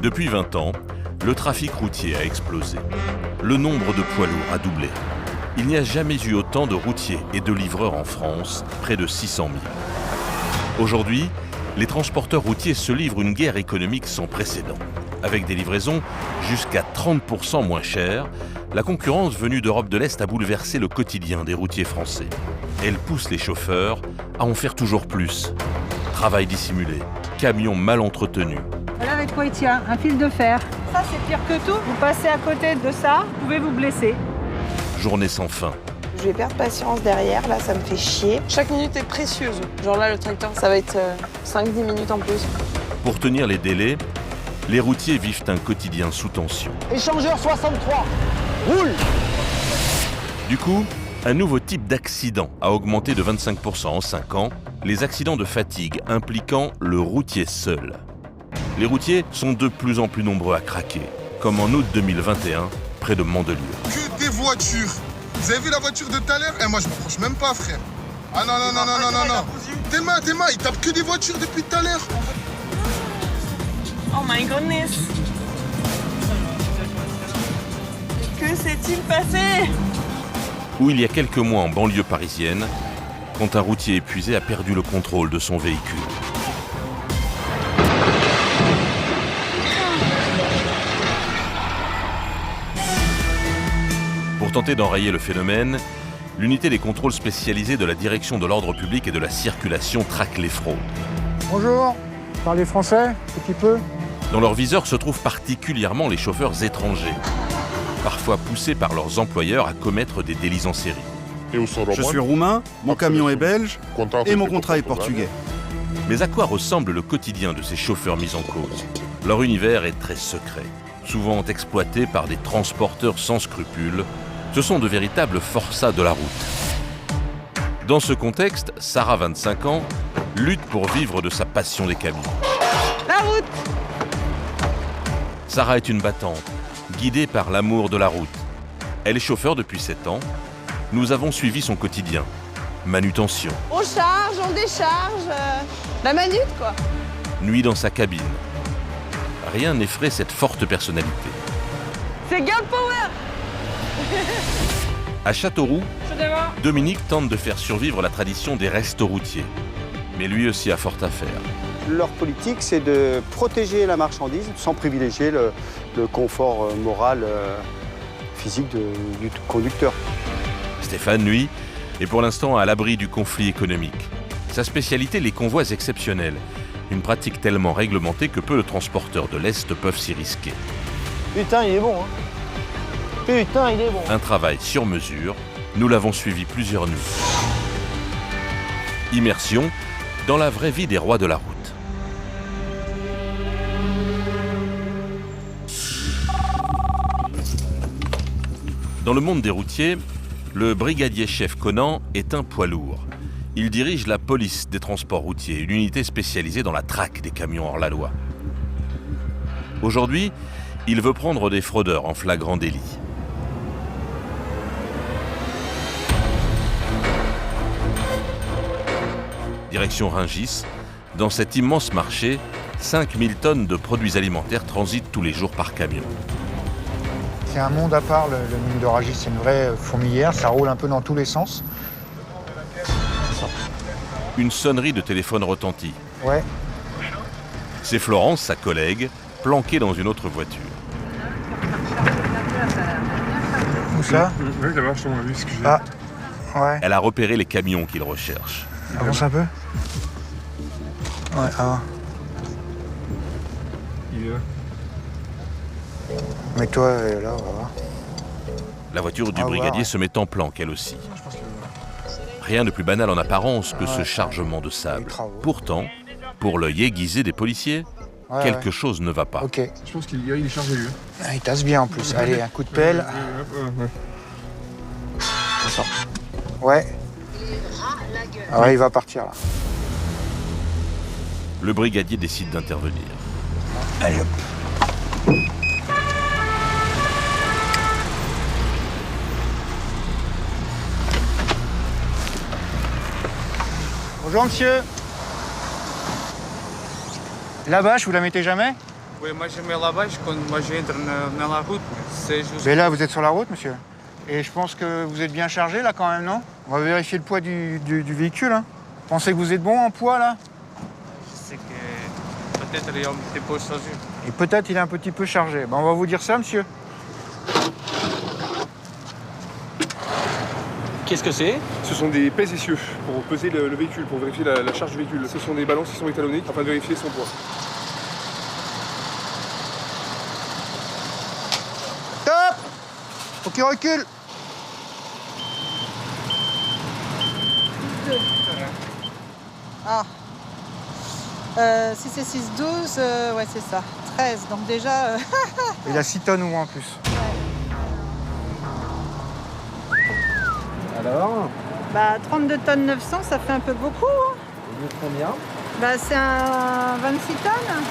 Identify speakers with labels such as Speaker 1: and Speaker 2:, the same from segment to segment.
Speaker 1: Depuis 20 ans, le trafic routier a explosé. Le nombre de poids lourds a doublé. Il n'y a jamais eu autant de routiers et de livreurs en France, près de 600 000. Aujourd'hui, les transporteurs routiers se livrent une guerre économique sans précédent. Avec des livraisons jusqu'à 30% moins chères, la concurrence venue d'Europe de l'Est a bouleversé le quotidien des routiers français. Elle pousse les chauffeurs à en faire toujours plus. Travail dissimulé, camions mal entretenus.
Speaker 2: Voilà avec quoi il tient, un fil de fer. Ça c'est pire que tout, vous passez à côté de ça, vous pouvez vous blesser.
Speaker 1: Journée sans fin.
Speaker 3: Je vais perdre patience derrière, là ça me fait chier. Chaque minute est précieuse. Genre là le tracteur ça va être 5-10 minutes en plus.
Speaker 1: Pour tenir les délais, les routiers vivent un quotidien sous tension.
Speaker 4: Échangeur 63, roule!
Speaker 1: Du coup, un nouveau type d'accident a augmenté de 25% en 5 ans, les accidents de fatigue impliquant le routier seul. Les routiers sont de plus en plus nombreux à craquer, comme en août 2021, près de Mandelieu.
Speaker 5: Que des voitures. Vous avez vu la voiture de tout à l'heure? Moi je m'approche même pas, frère. Ah non. Tes mains, ils tapent que des voitures depuis tout à l'heure.
Speaker 3: Oh my goodness. Que s'est-il passé?
Speaker 1: Où il y a quelques mois en banlieue parisienne, quand un routier épuisé a perdu le contrôle de son véhicule. Pour tenter d'enrayer le phénomène, l'unité des contrôles spécialisés de la Direction de l'ordre public et de la circulation traque les fraudes.
Speaker 4: Bonjour, vous parlez français, un petit peu?
Speaker 1: Dans leur viseur se trouvent particulièrement les chauffeurs étrangers, parfois poussés par leurs employeurs à commettre des délits en série.
Speaker 6: Je suis roumain, mon camion est belge et mon contrat est portugais.
Speaker 1: Mais à quoi ressemble le quotidien de ces chauffeurs mis en cause? Leur univers est très secret, souvent exploités par des transporteurs sans scrupules. Ce sont de véritables forçats de la route. Dans ce contexte, Sarah, 25 ans, lutte pour vivre de sa passion des camions.
Speaker 3: La route!
Speaker 1: Sarah est une battante, guidée par l'amour de la route. Elle est chauffeur depuis 7 ans. Nous avons suivi son quotidien. Manutention.
Speaker 3: On charge, on décharge, la manute quoi.
Speaker 1: Nuit dans sa cabine. Rien n'effraie cette forte personnalité.
Speaker 3: C'est girl power!
Speaker 1: À Châteauroux, Dominique tente de faire survivre la tradition des restos routiers. Mais lui aussi a fort à faire.
Speaker 7: Leur politique, c'est de protéger la marchandise sans privilégier le confort moral, physique du conducteur.
Speaker 1: Stéphane, lui, est pour l'instant à l'abri du conflit économique. Sa spécialité, les convois exceptionnels. Une pratique tellement réglementée que peu de transporteurs de l'Est peuvent s'y risquer.
Speaker 4: Putain, il est bon, hein. Putain, il est bon.
Speaker 1: Un travail sur mesure, nous l'avons suivi plusieurs nuits. Immersion dans la vraie vie des rois de la route. Dans le monde des routiers, le brigadier chef Conan est un poids lourd. Il dirige la police des transports routiers, une unité spécialisée dans la traque des camions hors la loi. Aujourd'hui, il veut prendre des fraudeurs en flagrant délit. Direction Rungis, dans cet immense marché, 5000 tonnes de produits alimentaires transitent tous les jours par camion.
Speaker 4: C'est un monde à part, le mine de Rungis, c'est une vraie fourmilière, ça roule un peu dans tous les sens.
Speaker 1: Une sonnerie de téléphone retentit.
Speaker 4: Ouais.
Speaker 1: C'est Florence, sa collègue, planquée dans une autre voiture.
Speaker 4: Où ça?
Speaker 5: Oui, là-bas, je t'en ai vu ce que j'ai.
Speaker 4: Ah, ouais.
Speaker 1: Elle a repéré les camions qu'il recherche.
Speaker 4: Avance un peu. Ouais, ah.
Speaker 5: Il est là.
Speaker 4: Mets-toi là, on va voir.
Speaker 1: La voiture du
Speaker 4: Au revoir,
Speaker 1: brigadier
Speaker 4: ouais.
Speaker 1: se met en planque, elle aussi. Rien de plus banal en apparence que ce chargement de sable. Pourtant, pour l'œil aiguisé des policiers, quelque chose ne va pas.
Speaker 4: Ok.
Speaker 5: Je pense qu'il est chargé, lui.
Speaker 4: Ah, il tasse bien en plus. Allez, un coup de pelle. Ouais. Ah ouais, il va partir là.
Speaker 1: Le brigadier décide d'intervenir.
Speaker 4: Allez hop. Bonjour monsieur. La bâche, vous la mettez jamais?
Speaker 8: Oui, moi je mets la bâche quand moi j'entre dans la route. C'est juste...
Speaker 4: Mais là, vous êtes sur la route, monsieur. Et je pense que vous êtes bien chargé, là, quand même, non? On va vérifier le poids du véhicule, hein. Pensez que vous êtes bon en poids, là?
Speaker 8: Je sais que peut-être il est un petit peu chargé.
Speaker 4: Et peut-être il est un petit peu chargé. Ben, on va vous dire ça, monsieur.
Speaker 9: Qu'est-ce que c'est?
Speaker 10: Ce sont des pèses essieux pour peser le véhicule, pour vérifier la charge du véhicule. Ce sont des balances qui sont étalonnées afin de vérifier son poids.
Speaker 4: Stop! Faut qu'il recule.
Speaker 2: Ah. Si c'est 6,12, ouais, c'est ça. 13, donc déjà...
Speaker 4: Il a 6 tonnes ou moins en plus.
Speaker 9: Alors?
Speaker 2: Bah, 32 tonnes 900, ça fait un peu beaucoup. Hein.
Speaker 9: Et de combien?
Speaker 2: Bah, c'est un 26 tonnes.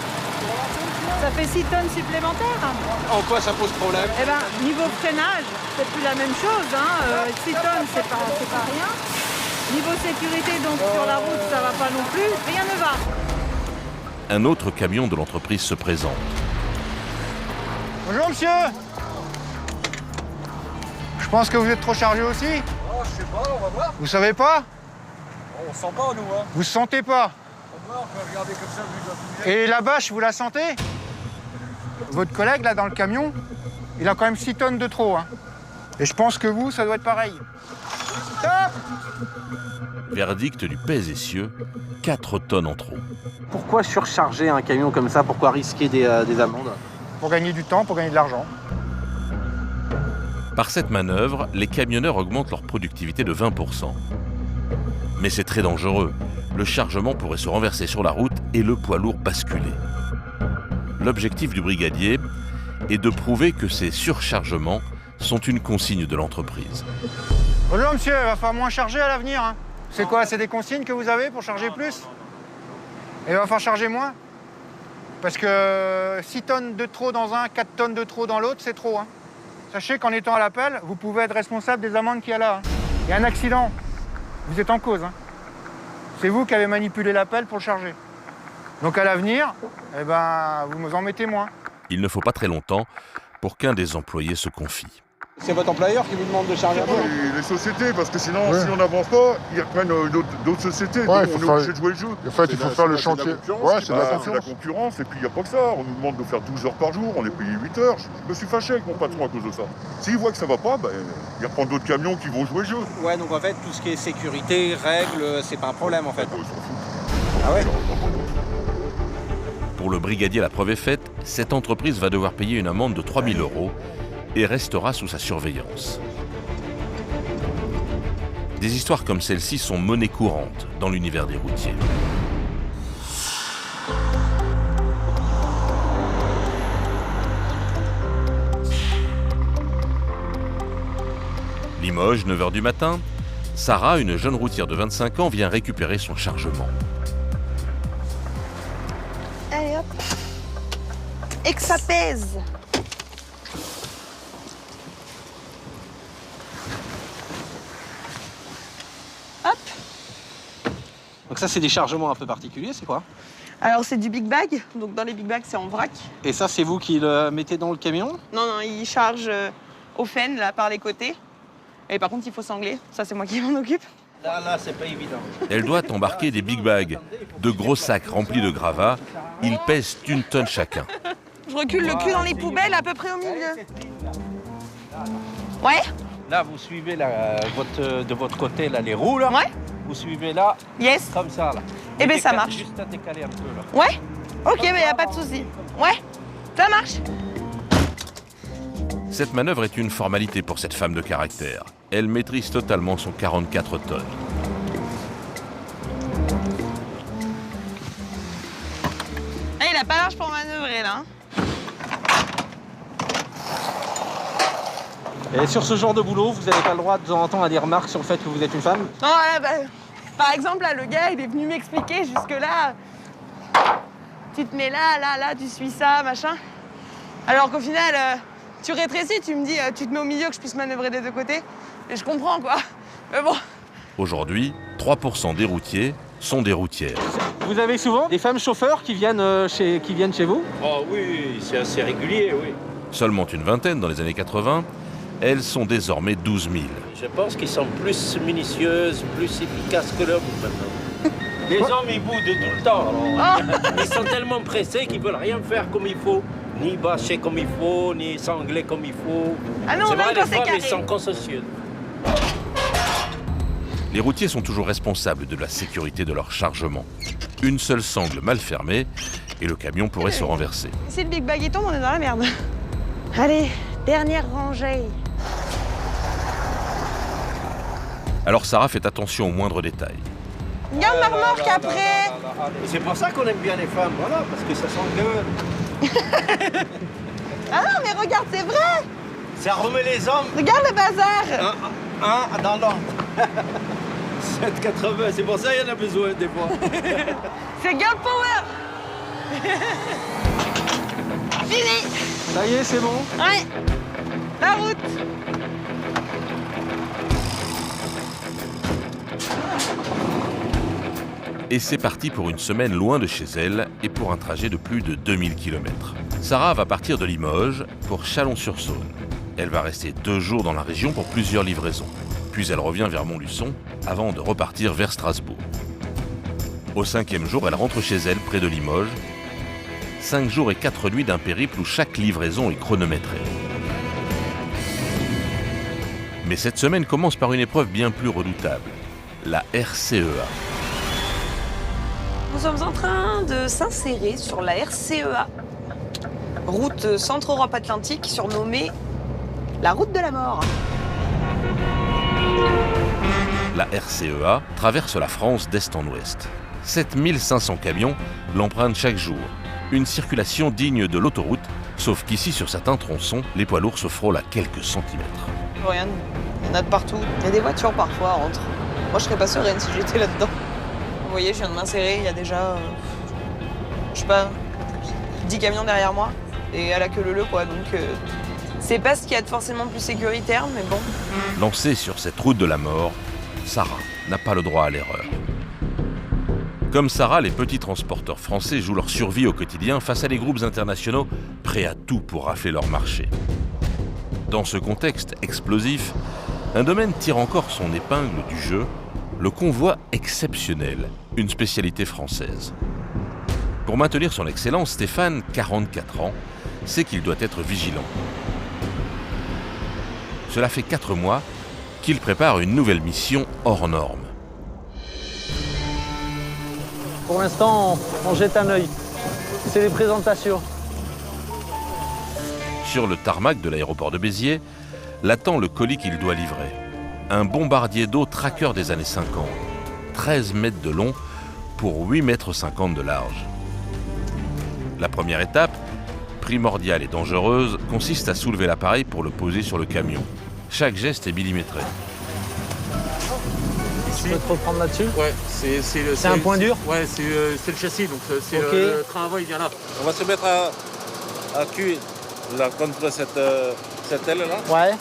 Speaker 2: Ça fait 6 tonnes supplémentaires.
Speaker 9: En quoi ça pose problème?
Speaker 2: Eh ben, niveau freinage, c'est plus la même chose. Hein. 6 tonnes, c'est pas rien. Niveau sécurité, donc sur la route, ça va pas non plus. Rien ne va.
Speaker 1: Un autre camion de l'entreprise se présente.
Speaker 4: Bonjour, monsieur. Je pense que vous êtes trop chargé aussi.
Speaker 9: Oh, je sais pas, on va voir.
Speaker 4: Vous savez pas?
Speaker 9: On sent pas, nous, hein.
Speaker 4: Vous sentez pas?
Speaker 9: On peut regarder comme ça, vu que la
Speaker 4: Et la bâche, vous la sentez? Votre collègue, là, dans le camion, il a quand même 6 tonnes de trop, hein. Et je pense que vous, ça doit être pareil. Stop!
Speaker 1: Verdict du pèse essieux, 4 tonnes en trop.
Speaker 9: Pourquoi surcharger un camion comme ça? Pourquoi risquer des amendes?
Speaker 4: Pour gagner du temps, pour gagner de l'argent.
Speaker 1: Par cette manœuvre, les camionneurs augmentent leur productivité de 20%. Mais c'est très dangereux. Le chargement pourrait se renverser sur la route et le poids lourd basculer. L'objectif du brigadier est de prouver que ces surchargements sont une consigne de l'entreprise.
Speaker 4: Bonjour, monsieur, il va falloir moins charger à l'avenir, hein. C'est quoi? C'est des consignes que vous avez pour charger plus? Et il va falloir charger moins? Parce que 6 tonnes de trop dans un, 4 tonnes de trop dans l'autre, c'est trop, hein. Sachez qu'en étant à l'appel, vous pouvez être responsable des amendes qu'il y a là, hein. Il y a un accident, vous êtes en cause, hein. C'est vous qui avez manipulé l'appel pour le charger. Donc à l'avenir, eh ben, vous en mettez moins.
Speaker 1: Il ne faut pas très longtemps pour qu'un des employés se confie.
Speaker 9: C'est votre employeur qui vous demande de charger un peu?
Speaker 5: Les sociétés, parce que sinon, si on n'avance pas, ils reprennent d'autres sociétés.
Speaker 11: Ouais,
Speaker 5: donc on est obligé de jouer le jeu.
Speaker 11: En fait, il faut faire le chantier. Ouais, c'est de la
Speaker 5: concurrence. Et puis, il n'y a pas que ça. On nous demande de faire 12 heures par jour. On est payé 8 heures. Je me suis fâché avec mon patron à cause de ça. S'il voit que ça va pas, ben, il reprend d'autres camions qui vont jouer le jeu.
Speaker 9: Ouais, donc en fait, tout ce qui est sécurité, règles, c'est pas un problème en fait.
Speaker 5: Ils s'en foutent.
Speaker 9: Ah ouais?
Speaker 1: Pour le brigadier, la preuve est faite, cette entreprise va devoir payer une amende de 3 000 € et restera sous sa surveillance. Des histoires comme celle-ci sont monnaie courante dans l'univers des routiers. Limoges, 9h du matin, Sarah, une jeune routière de 25 ans, vient récupérer son chargement.
Speaker 3: Allez hop. Et que ça pèse. Hop.
Speaker 9: Donc ça, c'est des chargements un peu particuliers, c'est quoi?
Speaker 3: Alors c'est du big bag, donc dans les big bags c'est en vrac.
Speaker 9: Et ça, c'est vous qui le mettez dans le camion?
Speaker 3: Non, non, il charge au fen, là, par les côtés. Et par contre, il faut sangler. Ça, c'est moi qui m'en occupe.
Speaker 9: Là, c'est pas évident.
Speaker 1: Elle doit embarquer des big bags, de gros sacs remplis de gravats. Ils pèsent 1 tonne chacun.
Speaker 3: Je recule le cul dans les poubelles, à peu près au milieu. Ouais?
Speaker 9: Là, vous suivez de votre côté là, les roues, là.
Speaker 3: Ouais.
Speaker 9: Vous suivez là,
Speaker 3: Yes.
Speaker 9: comme ça, là.
Speaker 3: Eh ben, ça marche.
Speaker 9: Juste à décaler un peu, là.
Speaker 3: Ouais? Ok, mais y a pas de souci. Ouais, ça marche.
Speaker 1: Cette manœuvre est une formalité pour cette femme de caractère. Elle maîtrise totalement son 44 tonnes.
Speaker 3: Ah, il a pas large pour manœuvrer, là.
Speaker 9: Et sur ce genre de boulot, vous n'avez pas le droit de temps en temps à des remarques sur le fait que vous êtes une femme?
Speaker 3: Non, par exemple, là, le gars, il est venu m'expliquer jusque-là. Tu te mets là, là, là, tu suis ça, machin. Alors qu'au final, tu rétrécis, tu me dis, tu te mets au milieu que je puisse manœuvrer des deux côtés. Et je comprends, quoi. Mais bon.
Speaker 1: Aujourd'hui, 3% des routiers sont des routières.
Speaker 9: Vous avez souvent des femmes chauffeurs qui viennent chez vous?
Speaker 12: Oh oui, c'est assez régulier, oui.
Speaker 1: Seulement une vingtaine dans les années 80, elles sont désormais 12 000.
Speaker 12: Je pense qu'ils sont plus minutieuses, plus efficaces que l'homme maintenant. Les hommes, ils boudent tout le temps. Alors, ils sont tellement pressés qu'ils veulent rien faire comme il faut. Ni bâcher comme il faut, ni sangler comme il faut.
Speaker 3: Ah non,
Speaker 12: c'est vrai,
Speaker 3: même quand
Speaker 12: les
Speaker 3: c'est
Speaker 12: femmes,
Speaker 3: carré.
Speaker 12: ils sont consciencieux.
Speaker 1: Les routiers sont toujours responsables de la sécurité de leur chargement. Une seule sangle mal fermée et le camion pourrait se renverser.
Speaker 3: Si le Big Bag il tombe, on est dans la merde. Allez, dernière rangée.
Speaker 12: Alors Sarah fait attention aux moindres détails.
Speaker 3: Garde ma remorque après.
Speaker 12: C'est pour ça qu'on aime bien les femmes, voilà, parce que ça s'engueule.
Speaker 3: Ah non, mais regarde, c'est vrai.
Speaker 12: Ça remet les hommes.
Speaker 3: Regarde le bazar.
Speaker 12: Un dans l'ordre. 7,80, c'est pour ça qu'il y en a besoin des fois.
Speaker 3: C'est girl power. Fini.
Speaker 9: Ça y est, c'est bon?
Speaker 3: Ouais. La route.
Speaker 1: Et c'est parti pour une semaine loin de chez elle et pour un trajet de plus de 2000 km. Sarah va partir de Limoges pour Chalon-sur-Saône. Elle va rester 2 jours dans la région pour plusieurs livraisons. Puis elle revient vers Montluçon avant de repartir vers Strasbourg. Au 5e jour, elle rentre chez elle près de Limoges. 5 jours et 4 nuits d'un périple où chaque livraison est chronométrée. Mais cette semaine commence par une épreuve bien plus redoutable, la RCEA.
Speaker 3: Nous sommes en train de s'insérer sur la RCEA, route Centre-Europe Atlantique, surnommée la route de la mort.
Speaker 1: La RCEA traverse la France d'est en ouest. 7500 camions l'empruntent chaque jour. Une circulation digne de l'autoroute, sauf qu'ici, sur certains tronçons, les poids lourds se frôlent à quelques centimètres.
Speaker 3: Rien, il y en a de partout. Il y a des voitures parfois entre. Moi, je serais pas sereine si j'étais là-dedans. Vous voyez, je viens de m'insérer, il y a déjà, je sais pas, 10 camions derrière moi. Et à la queue leu quoi, donc c'est pas ce qu'il y a de forcément plus sécuritaire, mais bon.
Speaker 1: Lancée sur cette route de la mort, Sarah n'a pas le droit à l'erreur. Comme Sarah, les petits transporteurs français jouent leur survie au quotidien face à des groupes internationaux prêts à tout pour rafler leur marché. Dans ce contexte explosif, un domaine tire encore son épingle du jeu, le convoi exceptionnel, une spécialité française. Pour maintenir son excellence, Stéphane, 44 ans, sait qu'il doit être vigilant. Cela fait 4 mois qu'il prépare une nouvelle mission hors norme.
Speaker 9: Pour l'instant, on jette un œil. C'est les présentations.
Speaker 1: Sur le tarmac de l'aéroport de Béziers, l'attend le colis qu'il doit livrer. Un bombardier d'eau tracker des années 50. 13 mètres de long pour 8,50 mètres de large. La première étape, primordiale et dangereuse, consiste à soulever l'appareil pour le poser sur le camion. Chaque geste est millimétré.
Speaker 9: Tu peux te reprendre là-dessus?
Speaker 8: Ouais,
Speaker 9: c'est un point dur?
Speaker 8: Ouais, c'est le châssis, donc c'est
Speaker 9: Ok.
Speaker 8: le train avant, il vient là.
Speaker 12: On va se mettre à cuire là, contre cette aile-là.
Speaker 9: Ouais,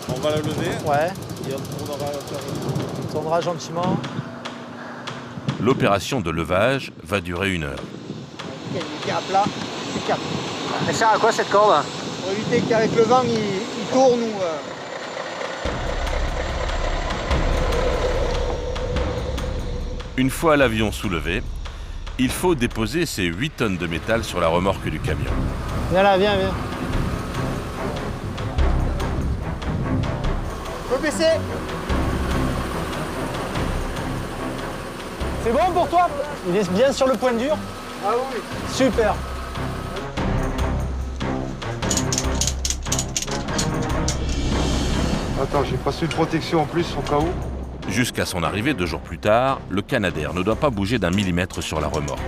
Speaker 12: On va la lever
Speaker 9: ouais.
Speaker 12: et on aura
Speaker 9: On tournera gentiment.
Speaker 1: L'opération de levage va durer 1 heure.
Speaker 7: Il tient à plat, il cap.
Speaker 9: Elle sert à quoi cette corde?
Speaker 7: Pour éviter qu'avec le vent, il tourne ou...
Speaker 1: Une fois l'avion soulevé, il faut déposer ces 8 tonnes de métal sur la remorque du camion.
Speaker 9: Viens là, viens.
Speaker 7: Faut baisser.
Speaker 9: C'est bon pour toi? Il est bien sur le point dur?
Speaker 7: Ah oui.
Speaker 9: Super.
Speaker 11: Attends, j'ai passé une protection en plus au cas où.
Speaker 1: Jusqu'à son arrivée 2 jours plus tard, le Canadair ne doit pas bouger d'1 millimètre sur la remorque.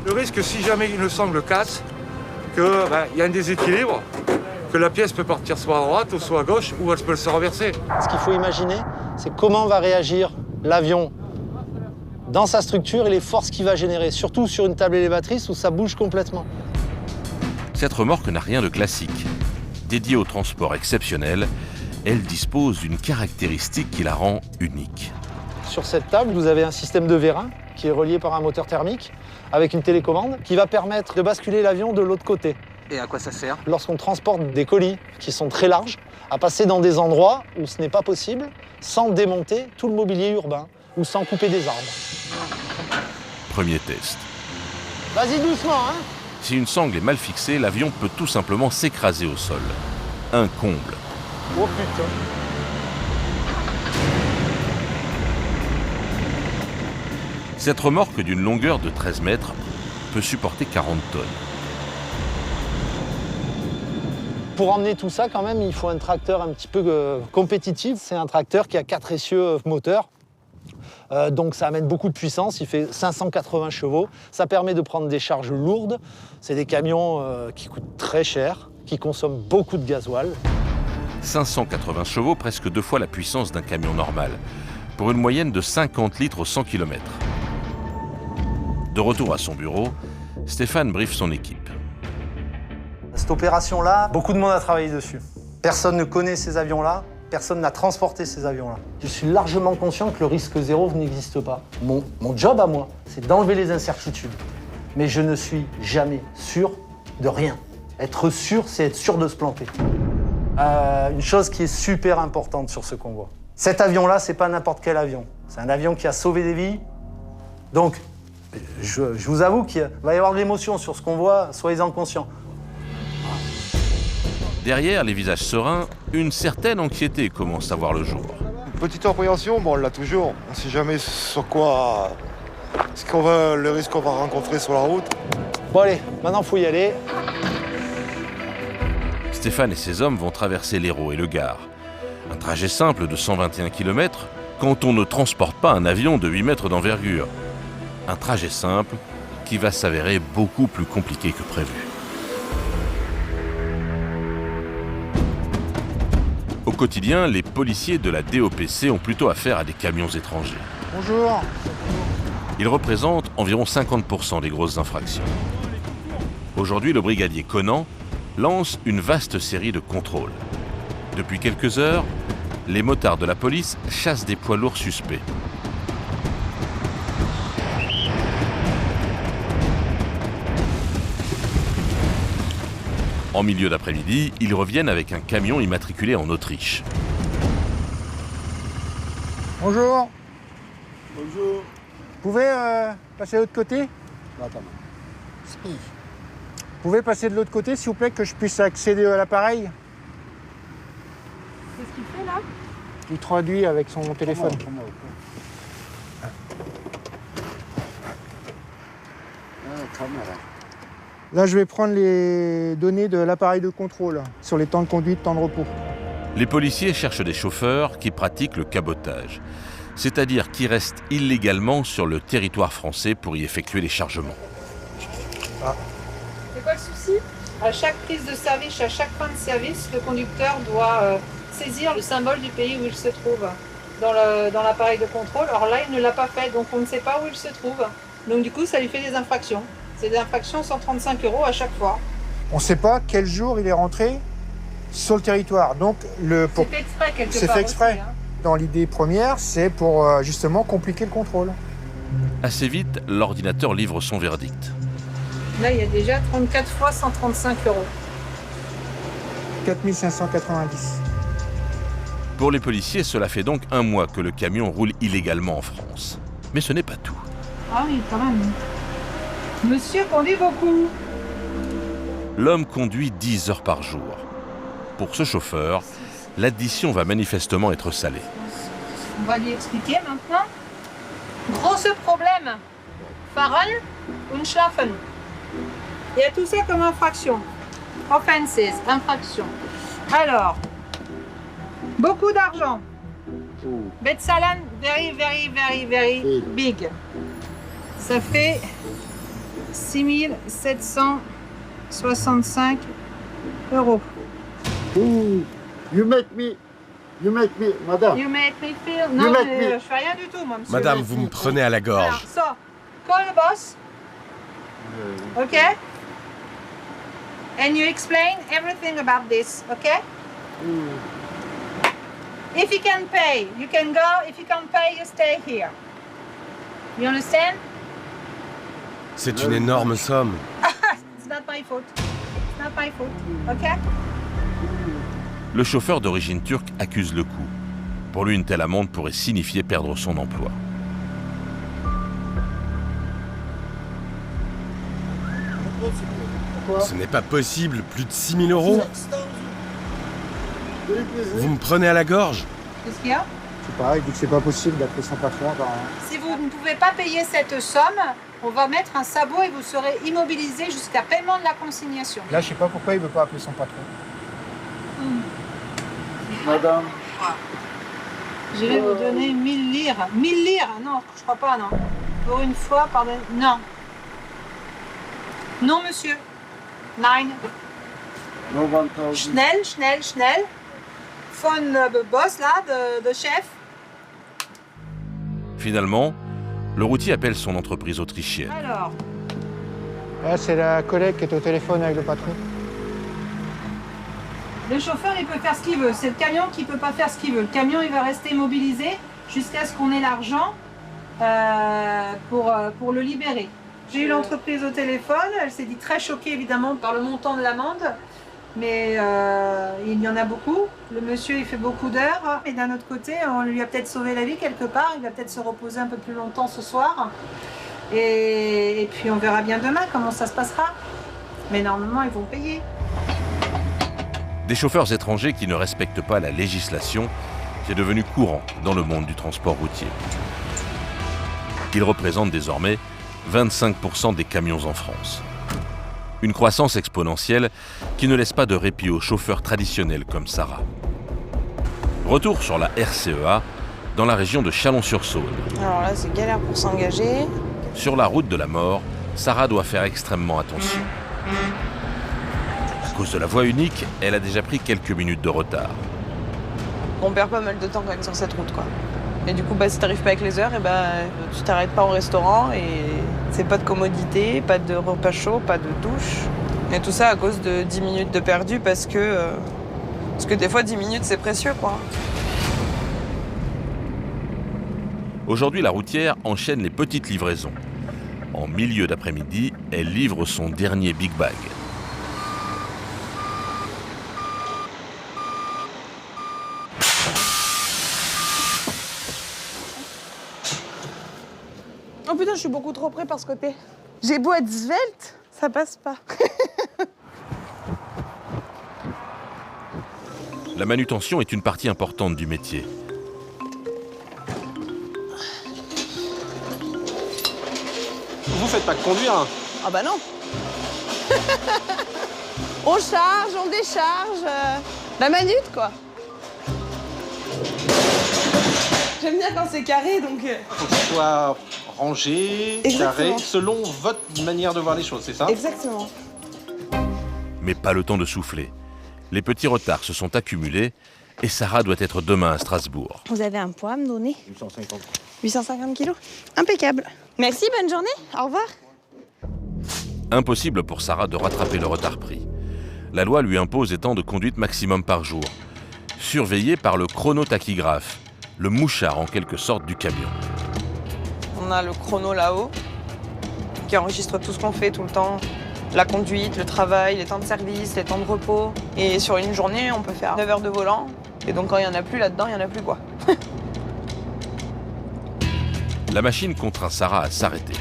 Speaker 10: Le risque, si jamais une sangle casse, qu'il y a un déséquilibre, que la pièce peut partir soit à droite ou soit à gauche, ou elle peut se renverser.
Speaker 9: Ce qu'il faut imaginer, c'est comment va réagir l'avion dans sa structure et les forces qu'il va générer, surtout sur une table élévatrice où ça bouge complètement.
Speaker 1: Cette remorque n'a rien de classique. Dédiée au transport exceptionnel, elle dispose d'une caractéristique qui la rend unique.
Speaker 9: sur cette table, vous avez un système de vérin qui est relié par un moteur thermique avec une télécommande qui va permettre de basculer l'avion de l'autre côté.
Speaker 13: Et à quoi ça sert?
Speaker 9: Lorsqu'on transporte des colis qui sont très larges, à passer dans des endroits où ce n'est pas possible sans démonter tout le mobilier urbain ou sans couper des arbres.
Speaker 1: Premier test.
Speaker 9: Vas-y doucement, hein.
Speaker 1: Si une sangle est mal fixée, l'avion peut tout simplement s'écraser au sol. Un comble.
Speaker 9: Oh putain.
Speaker 1: Cette remorque d'une longueur de 13 mètres peut supporter 40 tonnes.
Speaker 9: Pour emmener tout ça, quand même, il faut un tracteur un petit peu compétitif. C'est un tracteur qui a 4 essieux moteurs. Donc ça amène beaucoup de puissance, il fait 580 chevaux. Ça permet de prendre des charges lourdes. C'est des camions qui coûtent très cher, qui consomment beaucoup de gasoil.
Speaker 1: 580 chevaux, presque 2 fois la puissance d'un camion normal, pour une moyenne de 50 litres au 100 km. De retour à son bureau, Stéphane briefe son équipe.
Speaker 9: Cette opération-là, beaucoup de monde a travaillé dessus. Personne ne connaît ces avions-là, personne n'a transporté ces avions-là. Je suis largement conscient que le risque zéro n'existe pas. Mon job à moi, c'est d'enlever les incertitudes. Mais je ne suis jamais sûr de rien. Être sûr, c'est être sûr de se planter. Une chose qui est super importante sur ce convoi. Cet avion-là, c'est pas n'importe quel avion. C'est un avion qui a sauvé des vies. Donc, je vous avoue qu'il va y avoir de l'émotion sur ce convoi, soyez-en conscients.
Speaker 1: Derrière les visages sereins, une certaine anxiété commence à voir le jour.
Speaker 11: Petite appréhension, bon, on l'a toujours. On ne sait jamais sur quoi, le risque qu'on va rencontrer sur la route.
Speaker 9: Bon allez, maintenant il faut y aller.
Speaker 1: Stéphane et ses hommes vont traverser l'Hérault et le Gard. Un trajet simple de 121 km quand on ne transporte pas un avion de 8 mètres d'envergure. Un trajet simple qui va s'avérer beaucoup plus compliqué que prévu. Au quotidien, les policiers de la DOPC ont plutôt affaire à des camions étrangers.
Speaker 4: Bonjour.
Speaker 1: Ils représentent environ 50% des grosses infractions. Aujourd'hui, le brigadier Conan lance une vaste série de contrôles. Depuis quelques heures, les motards de la police chassent des poids lourds suspects. En milieu d'après-midi, ils reviennent avec un camion immatriculé en Autriche.
Speaker 4: Bonjour.
Speaker 13: Bonjour.
Speaker 4: Vous pouvez passer de l'autre côté? Vous pouvez passer de l'autre côté, s'il vous plaît, que je puisse accéder à l'appareil?
Speaker 2: Qu'est-ce qu'il fait là?
Speaker 4: Il traduit avec son téléphone. Là, je vais prendre les données de l'appareil de contrôle sur les temps de conduite, temps de repos.
Speaker 1: Les policiers cherchent des chauffeurs qui pratiquent le cabotage, c'est-à-dire qui restent illégalement sur le territoire français pour y effectuer les chargements.
Speaker 2: C'est quoi le souci? À chaque prise de service, à chaque fin de service, le conducteur doit saisir le symbole du pays où il se trouve dans l'appareil de contrôle. Alors là, il ne l'a pas fait, donc on ne sait pas où il se trouve. Donc du coup, ça lui fait des infractions. C'est des infractions 135 € à chaque fois.
Speaker 4: On ne sait pas quel jour il est rentré sur le territoire. Donc
Speaker 2: c'est fait exprès quelque part.
Speaker 4: C'est fait exprès.
Speaker 2: Aussi, hein.
Speaker 4: Dans l'idée première, c'est pour justement compliquer le contrôle.
Speaker 1: Assez vite, l'ordinateur livre son verdict.
Speaker 2: Là, il y a déjà 34 fois 135 €.
Speaker 4: 4590.
Speaker 1: Pour les policiers, cela fait donc 1 mois que le camion roule illégalement en France. Mais ce n'est pas tout.
Speaker 2: Ah oui, quand même. Monsieur conduit beaucoup.
Speaker 1: L'homme conduit 10 heures par jour. Pour ce chauffeur, l'addition va manifestement être salée.
Speaker 2: On va lui expliquer maintenant. Gros problème. Fahren und Schlafen. Il y a tout ça comme infraction. Offenses, infraction. Alors, beaucoup d'argent. Bezahlen, very, very, very, very big. Ça fait 6 765 €.
Speaker 14: You make me, madame.
Speaker 2: You make me feel... Non, mais je fais rien du tout, moi, monsieur.
Speaker 15: Madame, vous me prenez à la gorge.
Speaker 2: Alors, so, call the boss. Okay? And you explain everything about this, okay? If you can pay, you can go. If you can't pay, you stay here. You understand?
Speaker 15: C'est une énorme somme.
Speaker 2: It's not my fault. It's not my fault. Okay?
Speaker 1: Le chauffeur d'origine turque accuse le coup. Pour lui, une telle amende pourrait signifier perdre son emploi.
Speaker 15: Ce n'est pas possible, plus de 6 000 €. Vous me prenez à la gorge.
Speaker 2: Qu'est-ce qu'il y a?
Speaker 14: C'est pareil, vu que c'est pas possible d'appeler son patron.
Speaker 2: Si vous ne pouvez pas payer cette somme, on va mettre un sabot et vous serez immobilisé jusqu'à paiement de la consignation.
Speaker 4: Là, je sais pas pourquoi il veut pas appeler son patron.
Speaker 14: Madame.
Speaker 2: Je vais vous donner 1000 lires. 1000 lires? Non, je crois pas, non. Pour une fois, pardon. Non. Non, monsieur. Nein.
Speaker 14: No 1000.
Speaker 2: Schnell. Phone boss, là, de chef.
Speaker 1: Finalement, le routier appelle son entreprise autrichienne.
Speaker 2: Alors,
Speaker 4: Là, c'est la collègue qui est au téléphone avec le patron.
Speaker 2: le chauffeur, il peut faire ce qu'il veut. C'est le camion qui peut pas faire ce qu'il veut. Le camion, il va rester immobilisé jusqu'à ce qu'on ait l'argent pour le libérer. J'ai eu l'entreprise au téléphone. Elle s'est dit très choquée, évidemment, par le montant de l'amende. Mais il y en a beaucoup. Le monsieur, il fait beaucoup d'heures. Et d'un autre côté, on lui a peut-être sauvé la vie quelque part. Il va peut-être se reposer un peu plus longtemps ce soir. Et puis on verra bien demain comment ça se passera. Mais normalement, ils vont payer.
Speaker 1: Des chauffeurs étrangers qui ne respectent pas la législation qui est devenue courant dans le monde du transport routier. Ils représentent désormais 25% des camions en France. Une croissance exponentielle qui ne laisse pas de répit aux chauffeurs traditionnels comme Sarah. Retour sur la RCEA dans la région de Chalon-sur-Saône.
Speaker 3: Alors là, c'est galère pour s'engager.
Speaker 1: Sur la route de la mort, Sarah doit faire extrêmement attention. À cause de la voie unique, elle a déjà pris quelques minutes de retard.
Speaker 3: On perd pas mal de temps quand même sur cette route, quoi. Et du coup, si t'arrives pas avec les heures, tu t'arrêtes pas au restaurant et c'est pas de commodité, pas de repas chaud, pas de douche. Et tout ça à cause de 10 minutes de perdu parce que des fois 10 minutes c'est précieux, quoi.
Speaker 1: Aujourd'hui, la routière enchaîne les petites livraisons. En milieu d'après-midi, elle livre son dernier big bag.
Speaker 3: Oh putain, je suis beaucoup trop près par ce côté. J'ai beau être svelte, ça passe pas.
Speaker 1: La manutention est une partie importante du métier.
Speaker 13: Vous faites pas que conduire.
Speaker 3: Ah bah non. On charge, on décharge, la manute, quoi. J'aime bien quand c'est carré, donc...
Speaker 13: Faut que ce soit rangé, carré, selon votre manière de voir les choses, c'est ça?
Speaker 3: Exactement.
Speaker 1: Mais pas le temps de souffler. Les petits retards se sont accumulés et Sarah doit être demain à Strasbourg.
Speaker 3: Vous avez un poids à me donner?
Speaker 14: 850.
Speaker 3: 850 kilos. Impeccable. Merci, bonne journée. Au revoir.
Speaker 1: Impossible pour Sarah de rattraper le retard pris. La loi lui impose des temps de conduite maximum par jour, surveillés par le chronotachygraphe, le mouchard en quelque sorte du camion.
Speaker 3: On a le chrono là-haut, qui enregistre tout ce qu'on fait tout le temps. La conduite, le travail, les temps de service, les temps de repos. Et sur une journée, on peut faire 9 heures de volant. Et donc quand il n'y en a plus là-dedans, il n'y en a plus, quoi.
Speaker 1: La machine contraint Sarah à s'arrêter.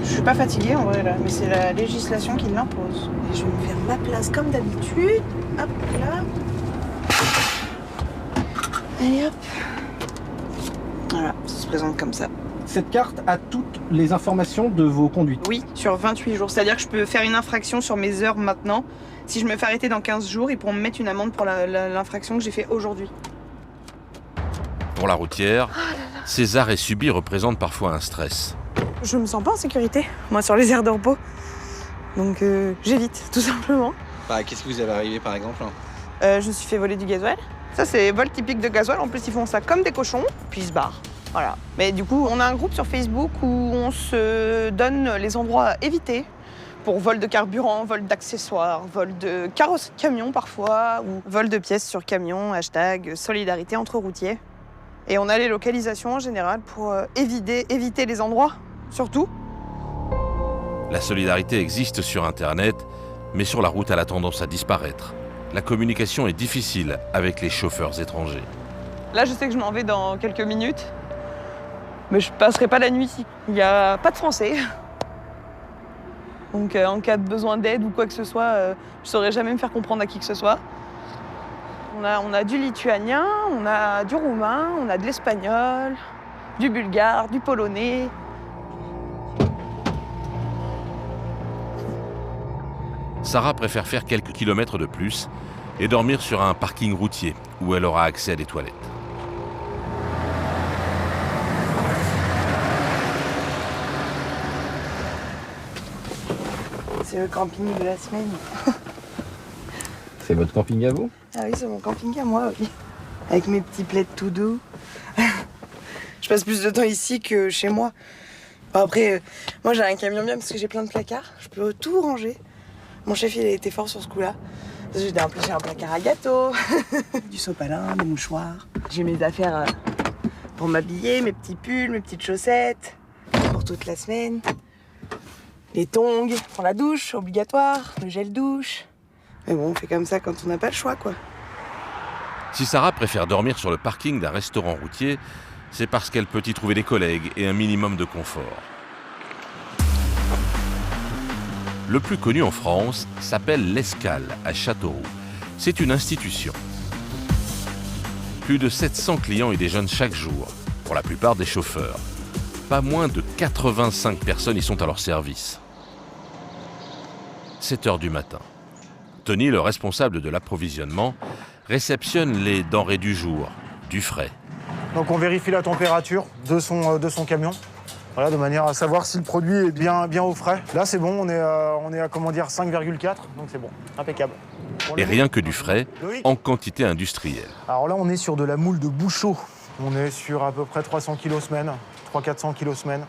Speaker 3: Je suis pas fatiguée en vrai là, mais c'est la législation qui l'impose. Et je vais me faire ma place comme d'habitude. Hop là. Allez hop. Voilà, ça se présente comme ça.
Speaker 9: Cette carte a toutes les informations de vos conduites.
Speaker 3: Oui, sur 28 jours. C'est-à-dire que je peux faire une infraction sur mes heures maintenant. Si je me fais arrêter dans 15 jours, ils pourront me mettre une amende pour l'infraction que j'ai fait aujourd'hui.
Speaker 1: Pour la routière, ces arrêts subis représentent parfois un stress.
Speaker 3: Je me sens pas en sécurité, moi, sur les aires de repos. Donc j'évite, tout simplement.
Speaker 13: Qu'est-ce que vous avez arrivé par exemple?
Speaker 3: Je me suis fait voler du gasoil. Ça, c'est vol typique de gasoil. En plus, ils font ça comme des cochons, puis ils se barrent. Voilà. Mais du coup, on a un groupe sur Facebook où on se donne les endroits à éviter pour vol de carburant, vol d'accessoires, vol de carrosserie de camion parfois, ou vol de pièces sur camion, hashtag solidarité entre routiers. Et on a les localisations en général pour éviter les endroits, surtout.
Speaker 1: La solidarité existe sur Internet, mais sur la route, elle a tendance à disparaître. La communication est difficile avec les chauffeurs étrangers.
Speaker 3: Là, je sais que je m'en vais dans quelques minutes, mais je passerai pas la nuit ici. Il n'y a pas de français. Donc en cas de besoin d'aide ou quoi que ce soit, je ne saurais jamais me faire comprendre à qui que ce soit. On a du lituanien, on a du roumain, on a de l'espagnol, du bulgare, du polonais.
Speaker 1: Sarah préfère faire quelques kilomètres de plus et dormir sur un parking routier où elle aura accès à des toilettes.
Speaker 3: C'est le camping de la semaine.
Speaker 16: C'est votre camping à vous?
Speaker 3: Ah oui, c'est mon camping à moi, oui. Avec mes petits plaids tout doux. Je passe plus de temps ici que chez moi. Bon, après, moi j'ai un camion bien parce que j'ai plein de placards. Je peux tout ranger. Mon chef, il a été fort sur ce coup-là. J'ai un placard à gâteaux, du sopalin, des mouchoirs. J'ai mes affaires pour m'habiller, mes petits pulls, mes petites chaussettes pour toute la semaine. Les tongs pour la douche, obligatoire, le gel douche. Mais bon, on fait comme ça quand on n'a pas le choix, quoi.
Speaker 1: Si Sarah préfère dormir sur le parking d'un restaurant routier, c'est parce qu'elle peut y trouver des collègues et un minimum de confort. Le plus connu en France s'appelle l'Escale à Châteauroux. C'est une institution. Plus de 700 clients y déjeunent chaque jour, pour la plupart des chauffeurs. Pas moins de 85 personnes y sont à leur service. 7 heures du matin. Tony, le responsable de l'approvisionnement, réceptionne les denrées du jour, du frais.
Speaker 4: Donc on vérifie la température de son camion, voilà, de manière à savoir si le produit est bien au frais. Là c'est bon, on est à comment dire 5,4, donc c'est bon, impeccable.
Speaker 1: Et rien que du frais, en quantité industrielle.
Speaker 4: Alors là on est sur de la moule de Bouchot. On est sur à peu près 300 kg semaine, 300-400 kg semaine.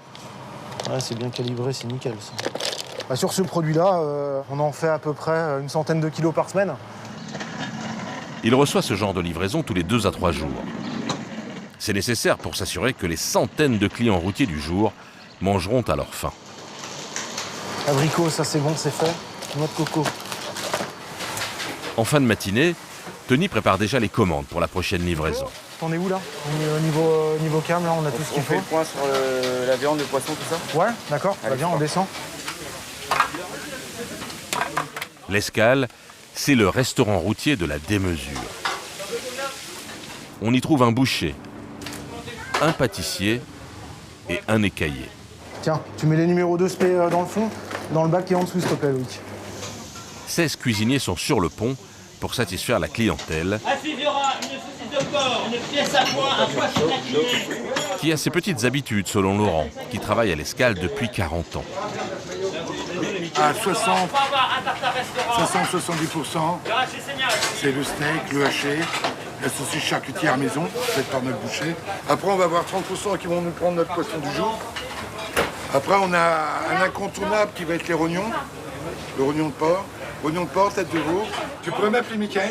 Speaker 4: Ouais, c'est bien calibré, c'est nickel ça. Bah, sur ce produit-là, on en fait à peu près une centaine de kilos par semaine.
Speaker 1: Il reçoit ce genre de livraison tous les 2 à 3 jours. C'est nécessaire pour s'assurer que les centaines de clients routiers du jour mangeront à leur faim.
Speaker 4: Abricot, ça c'est bon, c'est fait. Noix de coco.
Speaker 1: En fin de matinée, Tony prépare déjà les commandes pour la prochaine livraison.
Speaker 4: T'en es où là? Au niveau cam, là, on a tout ce qu'il faut.
Speaker 16: On fait le point sur la viande, le poisson, tout ça?
Speaker 4: Ouais, d'accord. Allez, viens, on descend.
Speaker 1: L'Escale, c'est le restaurant routier de la démesure. On y trouve un boucher, un pâtissier et un écaillé.
Speaker 4: Tiens, tu mets les numéros de spé dans le fond, dans le bac qui est en dessous, s'il te plaît, Loïc.
Speaker 1: 16 cuisiniers sont sur le pont pour satisfaire la clientèle.
Speaker 12: Il y aura une saucisse de porc, une pièce à point, un poisson gratiné.
Speaker 1: Qui a ses petites habitudes, selon Laurent, qui travaille à l'Escale depuis 40 ans.
Speaker 17: À 70%, c'est le steak, le haché, la saucisse charcutière maison, faite par notre boucher. Après, on va avoir 30% qui vont nous prendre notre poisson du jour. Après, on a un incontournable qui va être les rognons, le rognon de porc. Rognon de porc, tête de veau. Tu pourrais m'appeler Michael?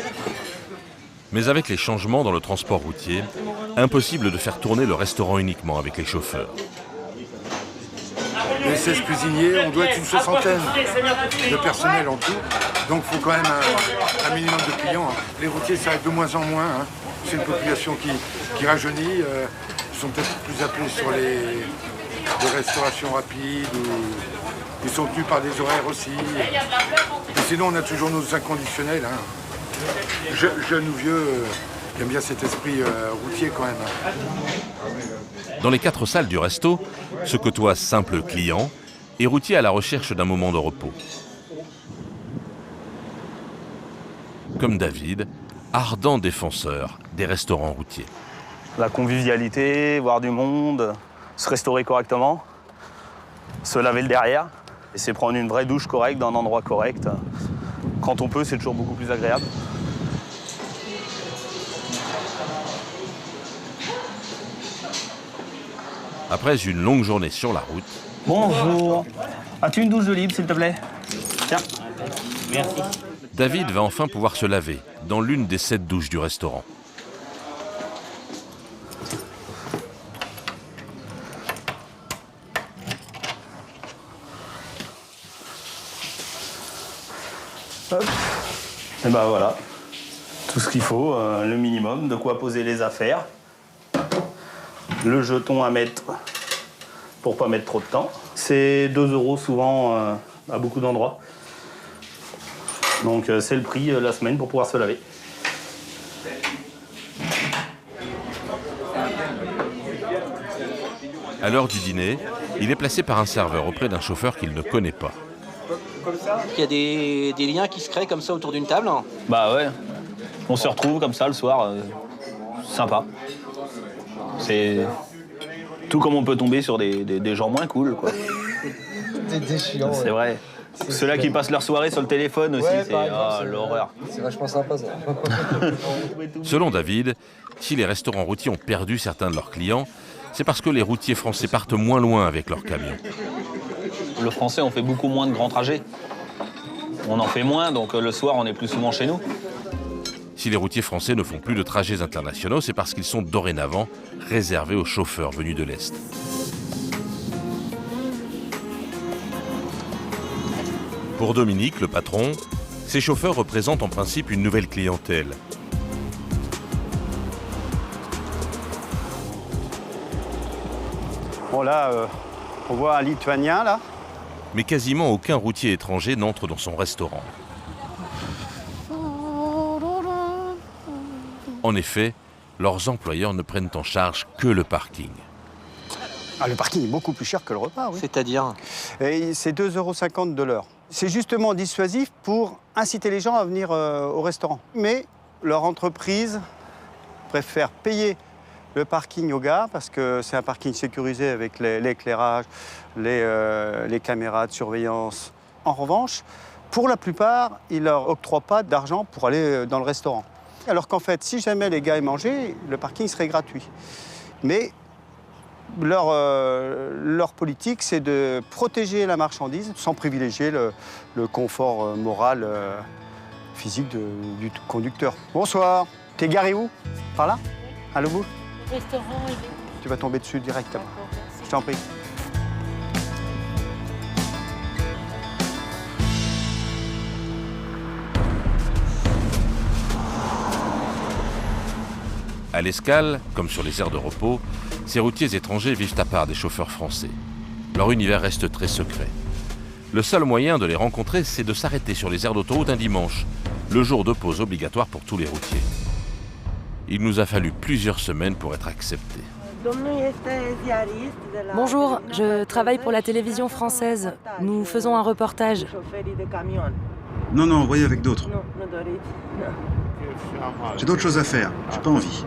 Speaker 1: Mais avec les changements dans le transport routier, impossible de faire tourner le restaurant uniquement avec les chauffeurs.
Speaker 17: Les 16 cuisiniers, on doit être une soixantaine de personnel en tout. Donc il faut quand même un minimum de clients. Les routiers, ça arrive de moins en moins. C'est une population qui rajeunit. Ils sont peut-être plus appelés sur les restaurations rapides. Ils sont tenus par des horaires aussi. Et sinon, on a toujours nos inconditionnels. Jeunes ou vieux, ils aiment bien cet esprit routier quand même.
Speaker 1: Dans les 4 salles du resto, se côtoient simples clients et routiers à la recherche d'un moment de repos. Comme David, ardent défenseur des restaurants routiers.
Speaker 18: La convivialité, voir du monde, se restaurer correctement, se laver le derrière, et c'est prendre une vraie douche correcte dans un endroit correct. Quand on peut, c'est toujours beaucoup plus agréable.
Speaker 1: Après une longue journée sur la route...
Speaker 18: Bonjour. As-tu une douche de libre, s'il te plaît? Tiens.
Speaker 12: Merci.
Speaker 1: David va enfin pouvoir se laver dans l'une des 7 douches du restaurant.
Speaker 18: Hop. Et ben voilà, tout ce qu'il faut, le minimum, de quoi poser les affaires. Le jeton à mettre pour pas mettre trop de temps. C'est 2 € souvent à beaucoup d'endroits. Donc c'est le prix la semaine pour pouvoir se laver.
Speaker 1: À l'heure du dîner, il est placé par un serveur auprès d'un chauffeur qu'il ne connaît pas.
Speaker 19: Il y a des liens qui se créent comme ça autour d'une table.
Speaker 18: Bah ouais, on se retrouve comme ça le soir, sympa. C'est tout comme on peut tomber sur des gens moins cool, quoi.
Speaker 16: C'est déchirant.
Speaker 18: C'est vrai. Ceux-là qui passent leur soirée sur le téléphone aussi,
Speaker 16: ouais,
Speaker 18: c'est l'horreur.
Speaker 16: C'est vachement sympa, ça.
Speaker 1: Selon David, si les restaurants routiers ont perdu certains de leurs clients, c'est parce que les routiers français partent moins loin avec leurs camions.
Speaker 18: Le français, on fait beaucoup moins de grands trajets. On en fait moins, donc le soir, on est plus souvent chez nous.
Speaker 1: Si les routiers français ne font plus de trajets internationaux, c'est parce qu'ils sont dorénavant réservés aux chauffeurs venus de l'Est. Pour Dominique, le patron, ces chauffeurs représentent en principe une nouvelle clientèle.
Speaker 7: Bon là, on voit un Lituanien là.
Speaker 1: Mais quasiment aucun routier étranger n'entre dans son restaurant. En effet, leurs employeurs ne prennent en charge que le parking.
Speaker 7: Ah, le parking est beaucoup plus cher que le repas, oui.
Speaker 19: C'est-à-dire ?
Speaker 7: C'est 2,50 € de l'heure. C'est justement dissuasif pour inciter les gens à venir au restaurant. Mais leur entreprise préfère payer le parking aux gars parce que c'est un parking sécurisé avec l'éclairage, les caméras de surveillance. En revanche, pour la plupart, ils ne leur octroient pas d'argent pour aller dans le restaurant. Alors qu'en fait, si jamais les gars aient mangé, le parking serait gratuit. Mais leur politique, c'est de protéger la marchandise sans privilégier le confort moral, physique du conducteur. Bonsoir. T'es garé où? Par là? À l'autre bout?
Speaker 20: Restaurant,
Speaker 7: Tu vas tomber dessus directement. Je t'en prie.
Speaker 1: À l'escale, comme sur les aires de repos, ces routiers étrangers vivent à part des chauffeurs français. Leur univers reste très secret. Le seul moyen de les rencontrer, c'est de s'arrêter sur les aires d'autoroute un dimanche, le jour de pause obligatoire pour tous les routiers. Il nous a fallu plusieurs semaines pour être acceptés.
Speaker 20: Bonjour, je travaille pour la télévision française. Nous faisons un reportage.
Speaker 6: Non, voyez avec d'autres. J'ai d'autres choses à faire, j'ai pas envie.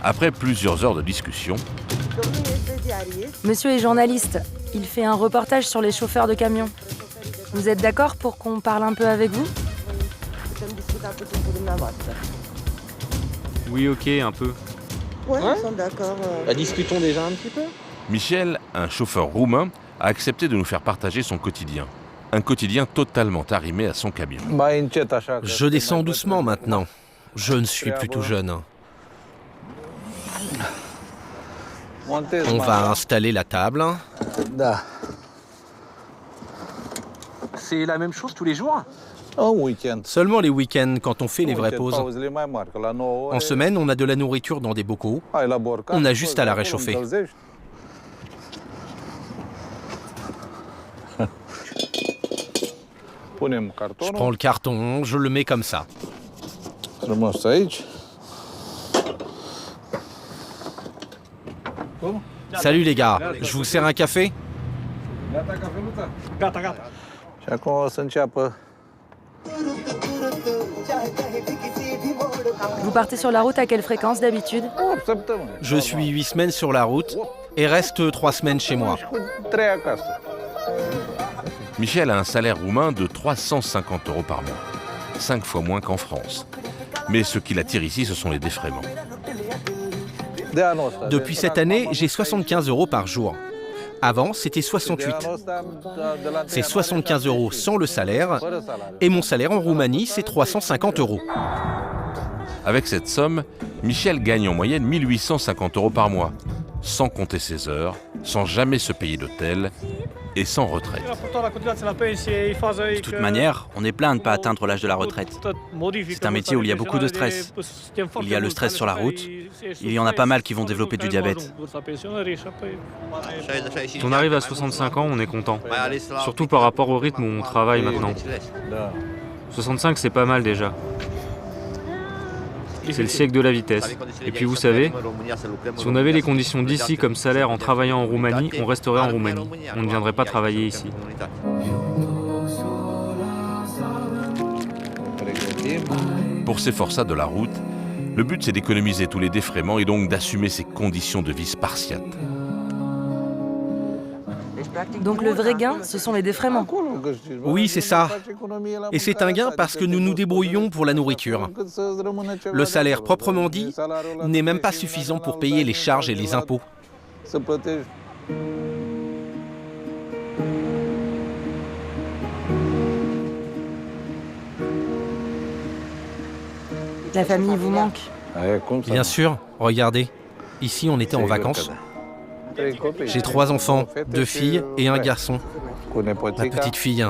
Speaker 1: Après plusieurs heures de discussion,
Speaker 20: Monsieur est journaliste. Il fait un reportage sur les chauffeurs de camions. Vous êtes d'accord pour qu'on parle un peu avec vous?
Speaker 16: Oui, ok, un peu.
Speaker 19: Ouais, nous sommes d'accord. Discutons déjà un petit peu.
Speaker 1: Michel, un chauffeur roumain, a accepté de nous faire partager son quotidien. Un quotidien totalement arrimé à son camion.
Speaker 15: Je descends doucement maintenant. Je ne suis plus tout jeune. On va installer la table.
Speaker 19: C'est la même chose tous les jours?
Speaker 15: Seulement les week-ends quand on fait les vraies pauses. En semaine, on a de la nourriture dans des bocaux. On a juste à la réchauffer. Je prends le carton, je le mets comme ça. Salut les gars, je vous sers un café?
Speaker 20: Vous partez sur la route à quelle fréquence d'habitude?
Speaker 15: Je suis 8 semaines sur la route et reste 3 semaines chez moi.
Speaker 1: Michel a un salaire roumain de 350 € par mois, 5 fois moins qu'en France. Mais ce qui l'attire ici, ce sont les défraiements.
Speaker 15: Depuis cette année, j'ai 75 € par jour. Avant, c'était 68. C'est 75 € sans le salaire. Et mon salaire en Roumanie, c'est 350 €.
Speaker 1: Avec cette somme, Michel gagne en moyenne 1850 € par mois, sans compter ses heures, sans jamais se payer d'hôtel et sans retraite.
Speaker 21: De toute manière, on est plein à ne pas atteindre l'âge de la retraite. C'est un métier où il y a beaucoup de stress. Il y a le stress sur la route. Il y en a pas mal qui vont développer du diabète.
Speaker 16: Quand on arrive à 65 ans, on est content. Surtout par rapport au rythme où on travaille maintenant. 65, c'est pas mal déjà. C'est le siècle de la vitesse. Et puis vous savez, si on avait les conditions d'ici comme salaire en travaillant en Roumanie, on resterait en Roumanie. On ne viendrait pas travailler ici.
Speaker 1: Pour ces forçats de la route, le but c'est d'économiser tous les défraiements et donc d'assumer ces conditions de vie spartiates.
Speaker 20: Donc le vrai gain, ce sont les défraiements.
Speaker 15: Oui, c'est ça. Et c'est un gain parce que nous nous débrouillons pour la nourriture. Le salaire proprement dit n'est même pas suffisant pour payer les charges et les impôts.
Speaker 20: La famille vous manque?
Speaker 15: Bien sûr, regardez. Ici, on était en vacances. J'ai 3 enfants, 2 filles et un garçon. La petite fille.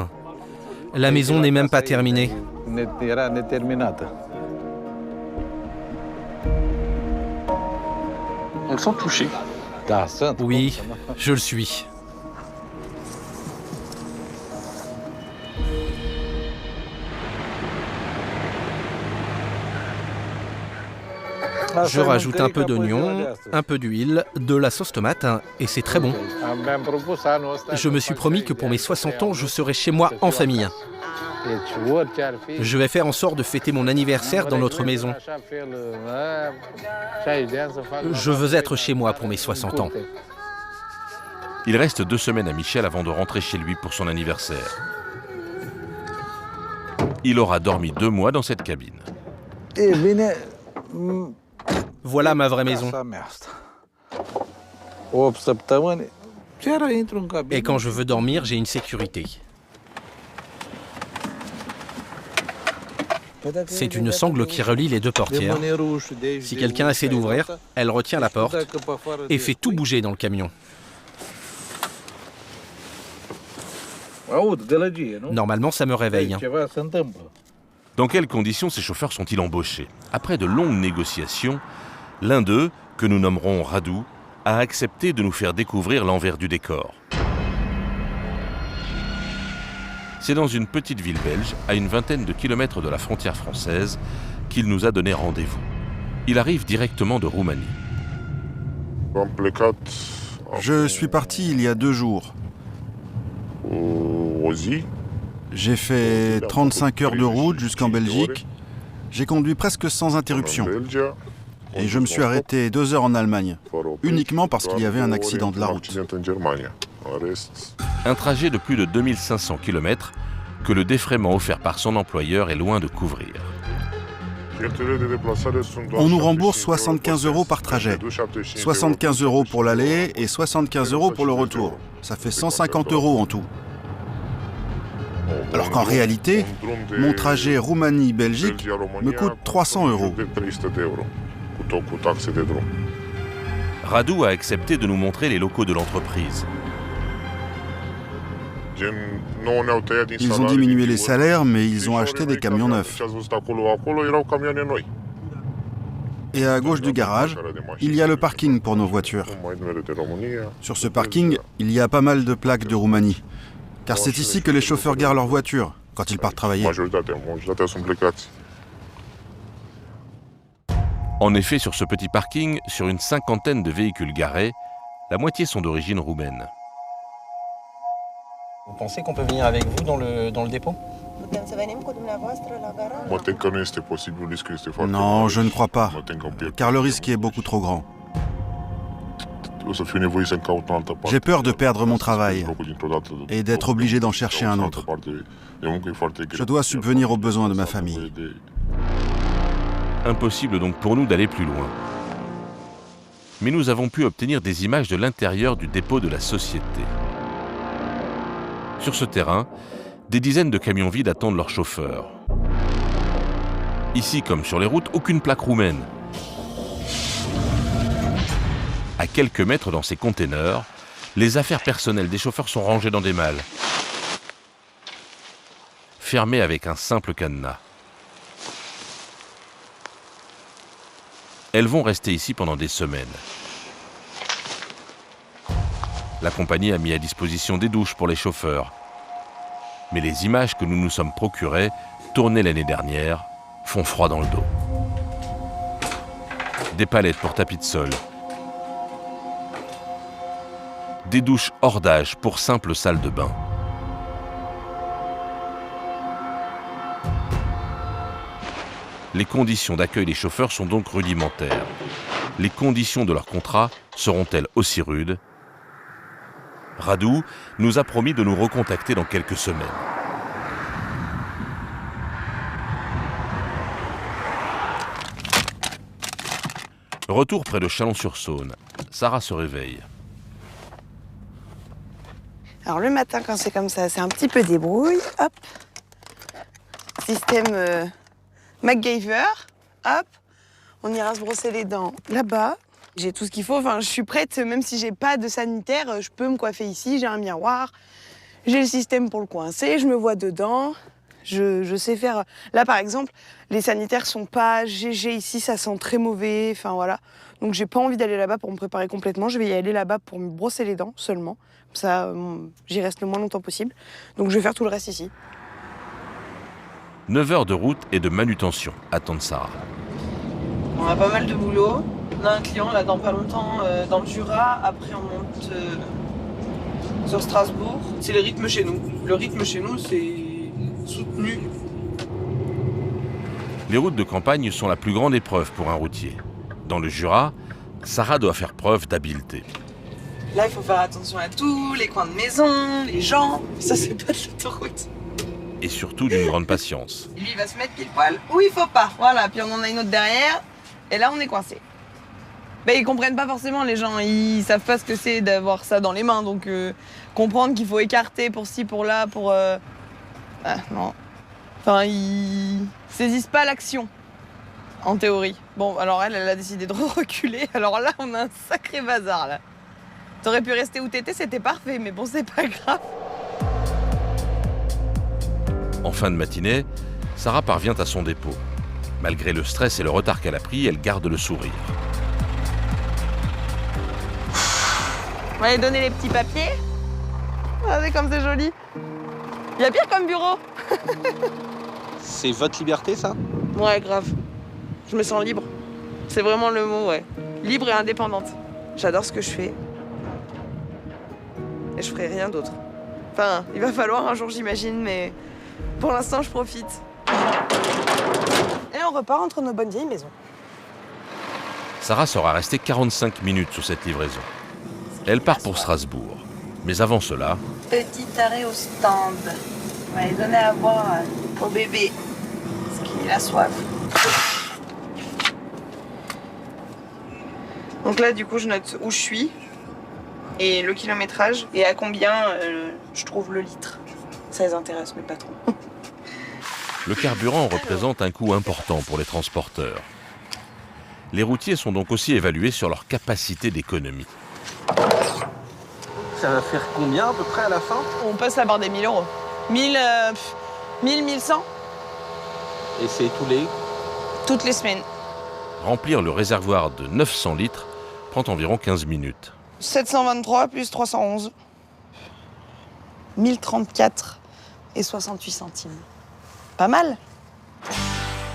Speaker 15: La maison n'est même pas terminée.
Speaker 22: On le sent touché.
Speaker 15: Oui, je le suis. Je rajoute un peu d'oignon, un peu d'huile, de la sauce tomate et c'est très bon. Je me suis promis que pour mes 60 ans, je serai chez moi en famille. Je vais faire en sorte de fêter mon anniversaire dans notre maison. Je veux être chez moi pour mes 60 ans.
Speaker 1: Il reste 2 semaines à Michel avant de rentrer chez lui pour son anniversaire. Il aura dormi 2 mois dans cette cabine.
Speaker 15: Voilà ma vraie maison. Et quand je veux dormir, j'ai une sécurité. C'est une sangle qui relie les 2 portières. Si quelqu'un essaie d'ouvrir, elle retient la porte et fait tout bouger dans le camion. Normalement, ça me réveille.
Speaker 1: Dans quelles conditions ces chauffeurs sont-ils embauchés? Après de longues négociations, l'un d'eux, que nous nommerons Radu, a accepté de nous faire découvrir l'envers du décor. C'est dans une petite ville belge, à une vingtaine de kilomètres de la frontière française, qu'il nous a donné rendez-vous. Il arrive directement de Roumanie.
Speaker 6: Je suis parti il y a 2 jours. J'ai fait 35 heures de route jusqu'en Belgique. J'ai conduit presque sans interruption. Et je me suis arrêté 2 heures en Allemagne, uniquement parce qu'il y avait un accident de la route.
Speaker 1: Un trajet de plus de 2500 km que le défraiement offert par son employeur est loin de couvrir.
Speaker 6: On nous rembourse 75 € par trajet. 75 € pour l'aller et 75 € pour le retour. Ça fait 150 € en tout. Alors qu'en réalité, mon trajet Roumanie-Belgique me coûte 300 €.
Speaker 1: Radu a accepté de nous montrer les locaux de l'entreprise.
Speaker 6: Ils ont diminué les salaires, mais ils ont acheté des camions neufs. Et à gauche du garage, il y a le parking pour nos voitures. Sur ce parking, il y a pas mal de plaques de Roumanie. Car c'est ici que les chauffeurs garent leurs voitures quand ils partent travailler.
Speaker 1: En effet, sur ce petit parking, sur une 50aine de véhicules garés, la moitié sont d'origine roumaine.
Speaker 21: Vous pensez qu'on peut venir avec vous dans le dépôt?
Speaker 6: Non, je ne crois pas, car le risque est beaucoup trop grand. J'ai peur de perdre mon travail et d'être obligé d'en chercher un autre. Je dois subvenir aux besoins de ma famille.
Speaker 1: Impossible donc pour nous d'aller plus loin. mais nous avons pu obtenir des images de l'intérieur du dépôt de la société. Sur ce terrain, des dizaines de camions vides attendent leurs chauffeurs. Ici, comme sur les routes, aucune plaque roumaine. À quelques mètres dans ces containers, les affaires personnelles des chauffeurs sont rangées dans des malles, fermées avec un simple cadenas. Elles vont rester ici pendant des semaines. La compagnie a mis à disposition des douches pour les chauffeurs. Mais les images que nous nous sommes procurées, tournées l'année dernière, font froid dans le dos. Des palettes pour tapis de sol. Des douches hors d'âge pour simple salle de bain. Les conditions d'accueil des chauffeurs sont donc rudimentaires. Les conditions de leur contrat seront-elles aussi rudes ? Radu nous a promis de nous recontacter dans quelques semaines. Retour près de Chalon-sur-Saône. Sarah se réveille.
Speaker 3: Alors le matin, quand c'est comme ça, c'est un petit peu débrouille. Hop. Système MacGyver. Hop. On ira se brosser les dents là-bas. J'ai tout ce qu'il faut. Enfin, je suis prête, même si j'ai pas de sanitaire, je peux me coiffer ici. J'ai un miroir. J'ai le système pour le coincer. Je me vois dedans. Je sais faire. Là, par exemple, les sanitaires sont pas GG ici. Ça sent très mauvais. Enfin, voilà. Donc, j'ai pas envie d'aller là-bas pour me préparer complètement. Je vais y aller là-bas pour me brosser les dents seulement. Comme ça, j'y reste le moins longtemps possible. Donc, je vais faire tout le reste ici.
Speaker 1: 9 heures de route et de manutention attendent Sarah.
Speaker 3: On a pas mal de boulot. On a un client là dans pas longtemps dans le Jura. Après, on monte sur Strasbourg. C'est le rythme chez nous. Le rythme chez nous, c'est soutenu.
Speaker 1: Les routes de campagne sont la plus grande épreuve pour un routier. Dans le Jura, Sarah doit faire preuve d'habileté.
Speaker 3: Là, il faut faire attention à tout, les coins de maison, les gens. Ça, c'est pas de l'autoroute.
Speaker 1: Et surtout d'une grande patience.
Speaker 3: Lui, il va se mettre pile poil où il faut pas. Voilà, puis on en a une autre derrière. Et là, on est coincé. Ben, ils comprennent pas forcément, les gens. Ils savent pas ce que c'est d'avoir ça dans les mains. Donc, comprendre qu'il faut écarter pour ci, pour là, pour... Ah, non. Enfin, ils saisissent pas l'action, en théorie. Bon, alors elle a décidé de reculer. Alors là, on a un sacré bazar, là. T'aurais pu rester où t'étais, c'était parfait. Mais bon, c'est pas grave.
Speaker 1: En fin de matinée, Sarah parvient à son dépôt. Malgré le stress et le retard qu'elle a pris, elle garde le sourire.
Speaker 3: On va aller donner les petits papiers. Regardez comme c'est joli. Il y a pire comme bureau.
Speaker 13: C'est votre liberté, ça?
Speaker 3: Ouais, grave. Je me sens libre. C'est vraiment le mot, ouais. Libre et indépendante. J'adore ce que je fais. Et je ferai rien d'autre. Enfin, il va falloir un jour, j'imagine, mais pour l'instant, je profite. Et on repart entre nos bonnes vieilles maisons.
Speaker 1: Sarah sera restée 45 minutes sur cette livraison. Elle part pour Strasbourg. Mais avant cela...
Speaker 3: Petit arrêt au stand. On va aller donner à boire au bébé. Parce qu'il a soif. Donc là, du coup, je note où je suis. Et le kilométrage. Et à combien je trouve le litre. Ça les intéresse, mais pas trop.
Speaker 1: Le carburant représente un coût important pour les transporteurs. Les routiers sont donc aussi évalués sur leur capacité d'économie.
Speaker 13: Ça va faire combien à peu près à la fin?
Speaker 3: On passe la barre des 1000 euros. 1000, 1100.
Speaker 13: Et c'est
Speaker 3: toutes les semaines.
Speaker 1: Remplir le réservoir de 900 litres prend environ 15 minutes.
Speaker 3: 723 plus 311. 1034 et 68 centimes. Pas mal.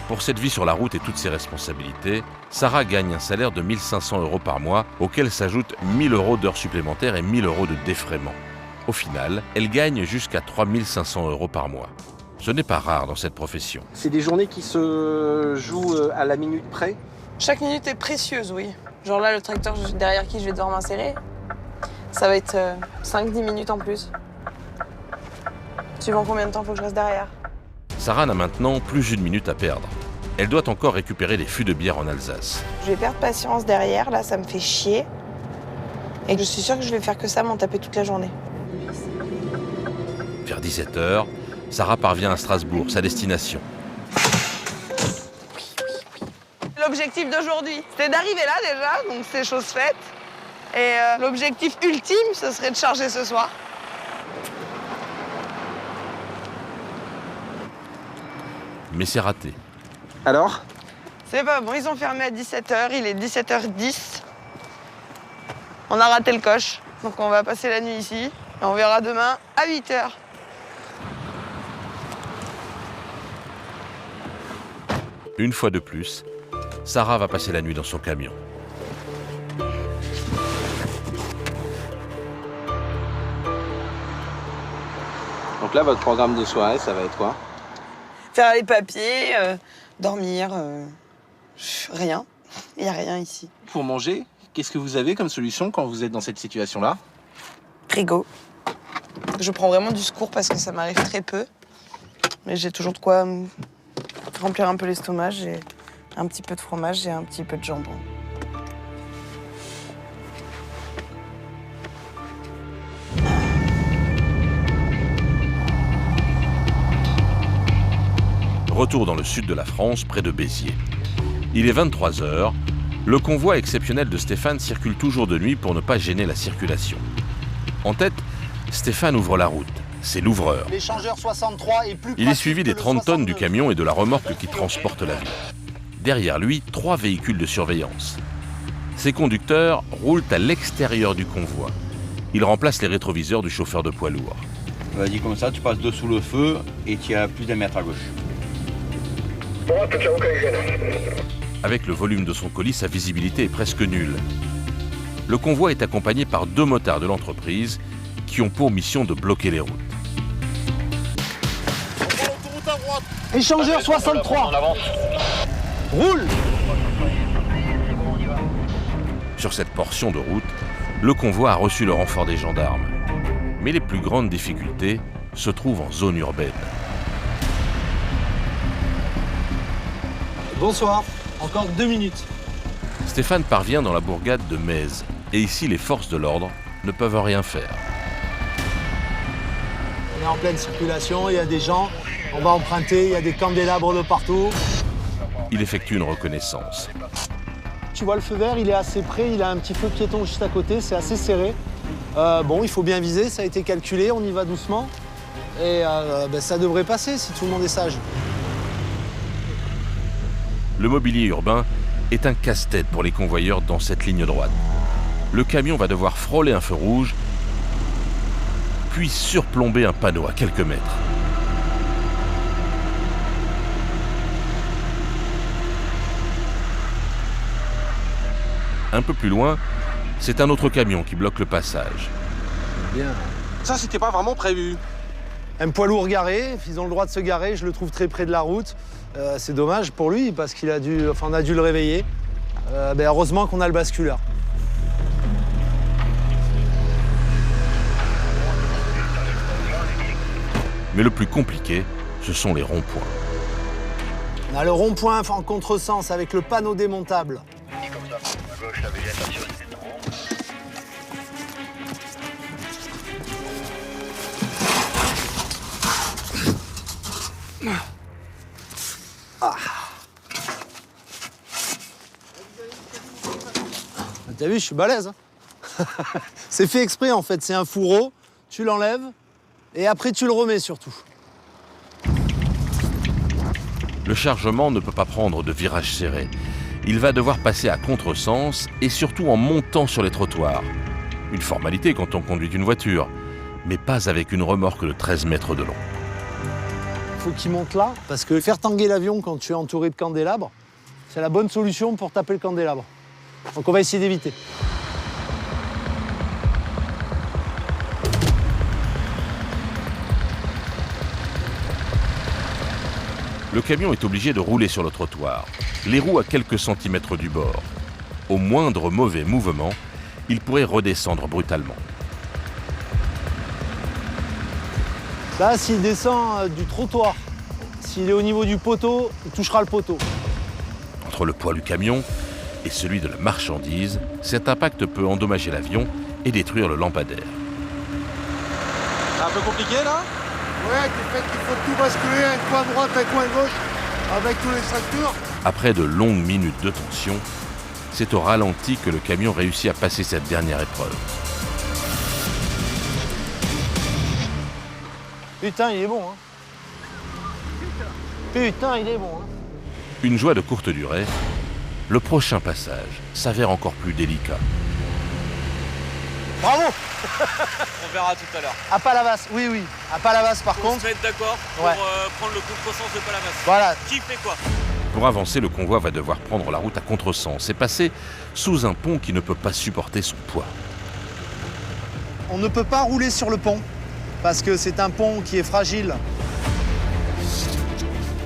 Speaker 1: Pour cette vie sur la route et toutes ses responsabilités, Sarah gagne un salaire de 1500 euros par mois, auquel s'ajoutent 1000 euros d'heures supplémentaires et 1000 euros de défraiement. Au final, elle gagne jusqu'à 3500 euros par mois. Ce n'est pas rare dans cette profession.
Speaker 13: C'est des journées qui se jouent à la minute près?
Speaker 3: Chaque minute est précieuse, oui. Genre là, le tracteur derrière qui je vais devoir m'insérer, ça va être 5-10 minutes en plus. Suivant combien de temps il faut que je reste derrière.
Speaker 1: Sarah n'a maintenant plus une minute à perdre. Elle doit encore récupérer les fûts de bière en Alsace.
Speaker 3: Je vais perdre patience derrière, là, ça me fait chier. Et je suis sûre que je vais faire que ça, m'en taper toute la journée.
Speaker 1: Vers 17h, Sarah parvient à Strasbourg, sa destination.
Speaker 3: L'objectif d'aujourd'hui, c'était d'arriver là déjà, donc c'est chose faite. Et l'objectif ultime, ce serait de charger ce soir.
Speaker 1: Mais c'est raté.
Speaker 7: Alors?
Speaker 3: C'est pas bon, ils ont fermé à 17h, il est 17h10. On a raté le coche, donc on va passer la nuit ici. Et on verra demain à 8h.
Speaker 1: Une fois de plus, Sarah va passer la nuit dans son camion.
Speaker 19: Donc là, votre programme de soirée, ça va être quoi?
Speaker 3: Faire les papiers, dormir, rien. Il n'y a rien ici.
Speaker 19: Pour manger, qu'est-ce que vous avez comme solution quand vous êtes dans cette situation-là?
Speaker 3: Frigo. Je prends vraiment du secours parce que ça m'arrive très peu. Mais j'ai toujours de quoi remplir un peu l'estomac. J'ai un petit peu de fromage et un petit peu de jambon.
Speaker 1: Retour dans le sud de la France, près de Béziers. Il est 23h. Le convoi exceptionnel de Stéphane circule toujours de nuit pour ne pas gêner la circulation. En tête, Stéphane ouvre la route. C'est l'ouvreur.
Speaker 9: L'échangeur 63 est plus
Speaker 1: Il est suivi des 30 tonnes du camion et de la remorque qui transporte la vie. Derrière lui, 3 véhicules de surveillance. Ces conducteurs roulent à l'extérieur du convoi. Ils remplacent les rétroviseurs du chauffeur de poids lourd.
Speaker 5: Vas-y, comme ça, tu passes dessous le feu et tu as plus d'un mètre à gauche.
Speaker 1: Avec le volume de son colis, sa visibilité est presque nulle. Le convoi est accompagné par 2 motards de l'entreprise qui ont pour mission de bloquer les routes.
Speaker 9: Échangeur 63. Roule.
Speaker 1: Sur cette portion de route, le convoi a reçu le renfort des gendarmes. Mais les plus grandes difficultés se trouvent en zone urbaine.
Speaker 9: Bonsoir, encore 2 minutes.
Speaker 1: Stéphane parvient dans la bourgade de Metz. Et ici, les forces de l'ordre ne peuvent rien faire.
Speaker 9: On est en pleine circulation, il y a des gens, on va emprunter, il y a des candélabres de partout.
Speaker 1: Il effectue une reconnaissance.
Speaker 9: Tu vois le feu vert, il est assez près, il a un petit feu piéton juste à côté, c'est assez serré. Bon, il faut bien viser, ça a été calculé, on y va doucement. Et ça devrait passer si tout le monde est sage.
Speaker 1: Le mobilier urbain est un casse-tête pour les convoyeurs dans cette ligne droite. Le camion va devoir frôler un feu rouge, puis surplomber un panneau à quelques mètres. Un peu plus loin, c'est un autre camion qui bloque le passage.
Speaker 9: Bien.
Speaker 19: Ça, c'était pas vraiment prévu.
Speaker 9: Un poids lourd garé, ils ont le droit de se garer, je le trouve très près de la route. C'est dommage pour lui parce qu'on a dû le réveiller. Heureusement qu'on a le basculeur.
Speaker 1: Mais le plus compliqué, ce sont les ronds-points.
Speaker 9: On a le rond-point en contresens avec le panneau démontable. T'as vu, je suis balèze. Hein. C'est fait exprès en fait, c'est un fourreau, tu l'enlèves et après tu le remets surtout.
Speaker 1: Le chargement ne peut pas prendre de virage serré. Il va devoir passer à contresens et surtout en montant sur les trottoirs. Une formalité quand on conduit une voiture, mais pas avec une remorque de 13 mètres de long.
Speaker 9: Il faut qu'il monte là, parce que faire tanguer l'avion quand tu es entouré de candélabres, c'est la bonne solution pour taper le candélabre. Donc on va essayer d'éviter.
Speaker 1: Le camion est obligé de rouler sur le trottoir, les roues à quelques centimètres du bord. Au moindre mauvais mouvement, il pourrait redescendre brutalement.
Speaker 9: Là, s'il descend du trottoir, s'il est au niveau du poteau, il touchera le poteau.
Speaker 1: entre le poids du camion et celui de la marchandise, cet impact peut endommager l'avion et détruire le lampadaire.
Speaker 9: C'est un peu compliqué là?
Speaker 11: Ouais, du fait qu'il faut tout basculer, un coin à droite, un coin à gauche, avec tous les tracteurs.
Speaker 1: Après de longues minutes de tension, c'est au ralenti que le camion réussit à passer cette dernière épreuve.
Speaker 9: Putain, il est bon, hein. Putain, il est bon, hein.
Speaker 1: Une joie de courte durée, le prochain passage s'avère encore plus délicat.
Speaker 9: Bravo.
Speaker 13: On verra tout à l'heure.
Speaker 9: À Palavas, oui, oui. À Palavas, par contre.
Speaker 13: On se met d'accord pour
Speaker 9: Ouais.
Speaker 13: prendre le contresens de Palavas.
Speaker 9: Voilà.
Speaker 13: Qui fait quoi?
Speaker 1: Pour avancer, le convoi va devoir prendre la route à contresens et passer sous un pont qui ne peut pas supporter son poids.
Speaker 7: On ne peut pas rouler sur le pont parce que c'est un pont qui est fragile.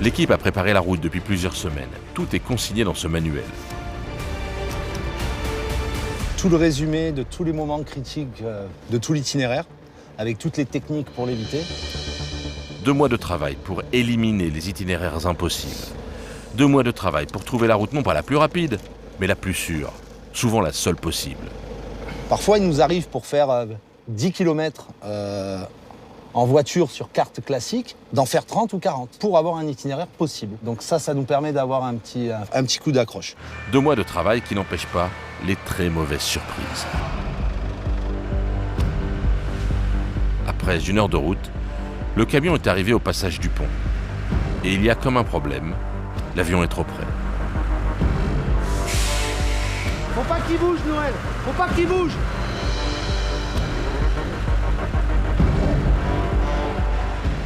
Speaker 1: L'équipe a préparé la route depuis plusieurs semaines. Tout est consigné dans ce manuel.
Speaker 9: Tout le résumé de tous les moments critiques de tout l'itinéraire, avec toutes les techniques pour l'éviter.
Speaker 1: 2 mois de travail pour éliminer les itinéraires impossibles. 2 mois de travail pour trouver la route non pas la plus rapide, mais la plus sûre, souvent la seule possible.
Speaker 9: Parfois, il nous arrive pour faire 10 km en voiture sur carte classique, d'en faire 30 ou 40 pour avoir un itinéraire possible. Donc ça nous permet d'avoir un petit coup d'accroche.
Speaker 1: 2 mois de travail qui n'empêchent pas les très mauvaises surprises. Après 1 heure de route, le camion est arrivé au passage du pont. Et il y a comme un problème, l'avion est trop près.
Speaker 9: Faut pas qu'il bouge, Noël. Faut pas qu'il bouge.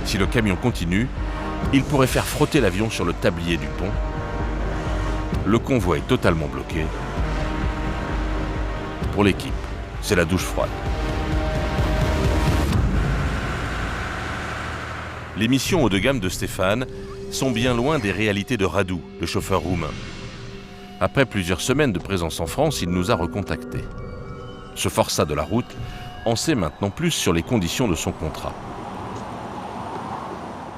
Speaker 1: Si le camion continue, il pourrait faire frotter l'avion sur le tablier du pont. Le convoi est totalement bloqué. Pour l'équipe, c'est la douche froide. Les missions haut de gamme de Stéphane sont bien loin des réalités de Radu, le chauffeur roumain. Après plusieurs semaines de présence en France, il nous a recontactés. Ce forçat de la route en sait maintenant plus sur les conditions de son contrat.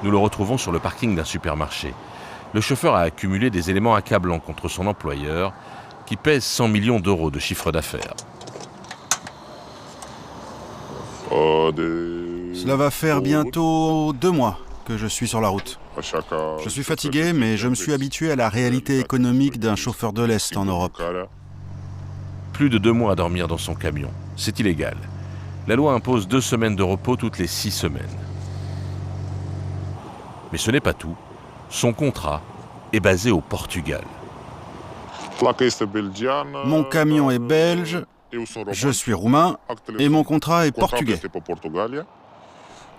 Speaker 1: Nous le retrouvons sur le parking d'un supermarché. Le chauffeur a accumulé des éléments accablants contre son employeur, qui pèse 100 millions d'euros de chiffre d'affaires.
Speaker 6: Cela va faire bientôt 2 mois que je suis sur la route. Je suis fatigué, mais je me suis habitué à la réalité économique d'un chauffeur de l'Est en Europe.
Speaker 1: Plus de 2 mois à dormir dans son camion, c'est illégal. La loi impose 2 semaines de repos toutes les 6 semaines. Mais ce n'est pas tout. Son contrat est basé au Portugal.
Speaker 6: Mon camion est belge, je suis roumain et mon contrat est portugais.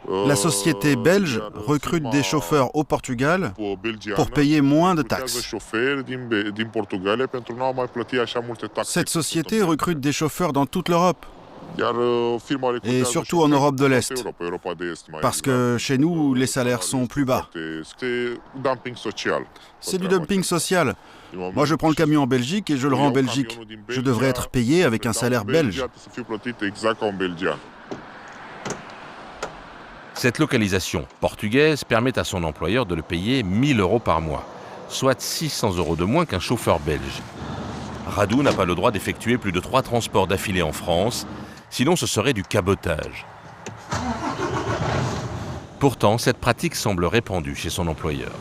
Speaker 6: La société belge recrute des chauffeurs au Portugal pour payer moins de taxes. Cette société recrute des chauffeurs dans toute l'Europe. Et surtout en Europe de l'Est, parce que chez nous, les salaires sont plus bas. C'est du dumping social. Moi, je prends le camion en Belgique et je le rends en Belgique. Je devrais être payé avec un salaire belge.
Speaker 1: Cette localisation portugaise permet à son employeur de le payer 1 000 € par mois, soit 600 € de moins qu'un chauffeur belge. Radu n'a pas le droit d'effectuer plus de 3 transports d'affilée en France, sinon ce serait du cabotage. Pourtant, cette pratique semble répandue chez son employeur.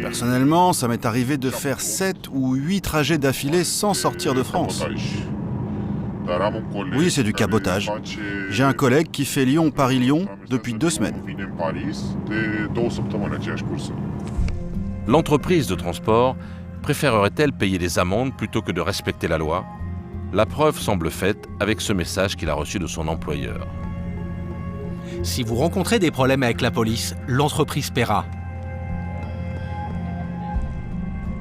Speaker 6: Personnellement, ça m'est arrivé de faire 7 ou 8 trajets d'affilée sans sortir de France. Oui, c'est du cabotage. J'ai un collègue qui fait Lyon-Paris-Lyon depuis 2 semaines.
Speaker 1: L'entreprise de transport préférerait-elle payer des amendes plutôt que de respecter la loi? La preuve semble faite avec ce message qu'il a reçu de son employeur.
Speaker 15: Si vous rencontrez des problèmes avec la police, l'entreprise paiera.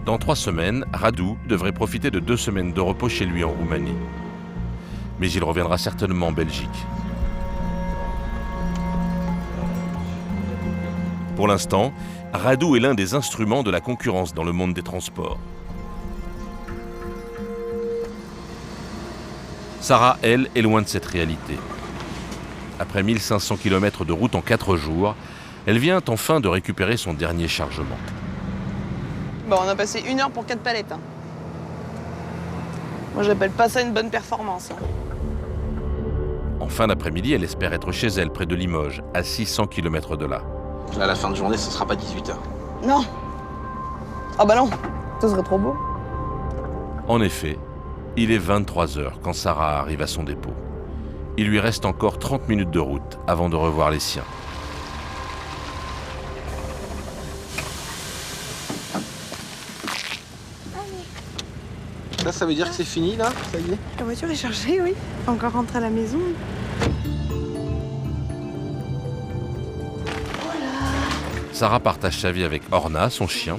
Speaker 1: Dans 3 semaines, Radu devrait profiter de 2 semaines de repos chez lui en Roumanie. Mais il reviendra certainement en Belgique. Pour l'instant, Radu est l'un des instruments de la concurrence dans le monde des transports. Sarah, elle, est loin de cette réalité. Après 1500 km de route en 4 jours, Elle vient enfin de récupérer son dernier chargement.
Speaker 3: Bon, on a passé 1 heure pour 4 palettes. Hein. Moi, j'appelle pas ça une bonne performance. Hein.
Speaker 1: En fin d'après-midi, elle espère être chez elle, près de Limoges, à 600 km de là.
Speaker 19: Là, à la fin de journée, ce sera pas 18h.
Speaker 3: Non. Ah bah non, ce serait trop beau.
Speaker 1: En effet, il est 23h quand Sarah arrive à son dépôt. Il lui reste encore 30 minutes de route avant de revoir les siens.
Speaker 13: Là, ça veut dire que c'est fini, là? Ça y est?
Speaker 3: La voiture est chargée, oui. Faut encore rentrer à la maison.
Speaker 1: Sarah partage sa vie avec Orna, son chien,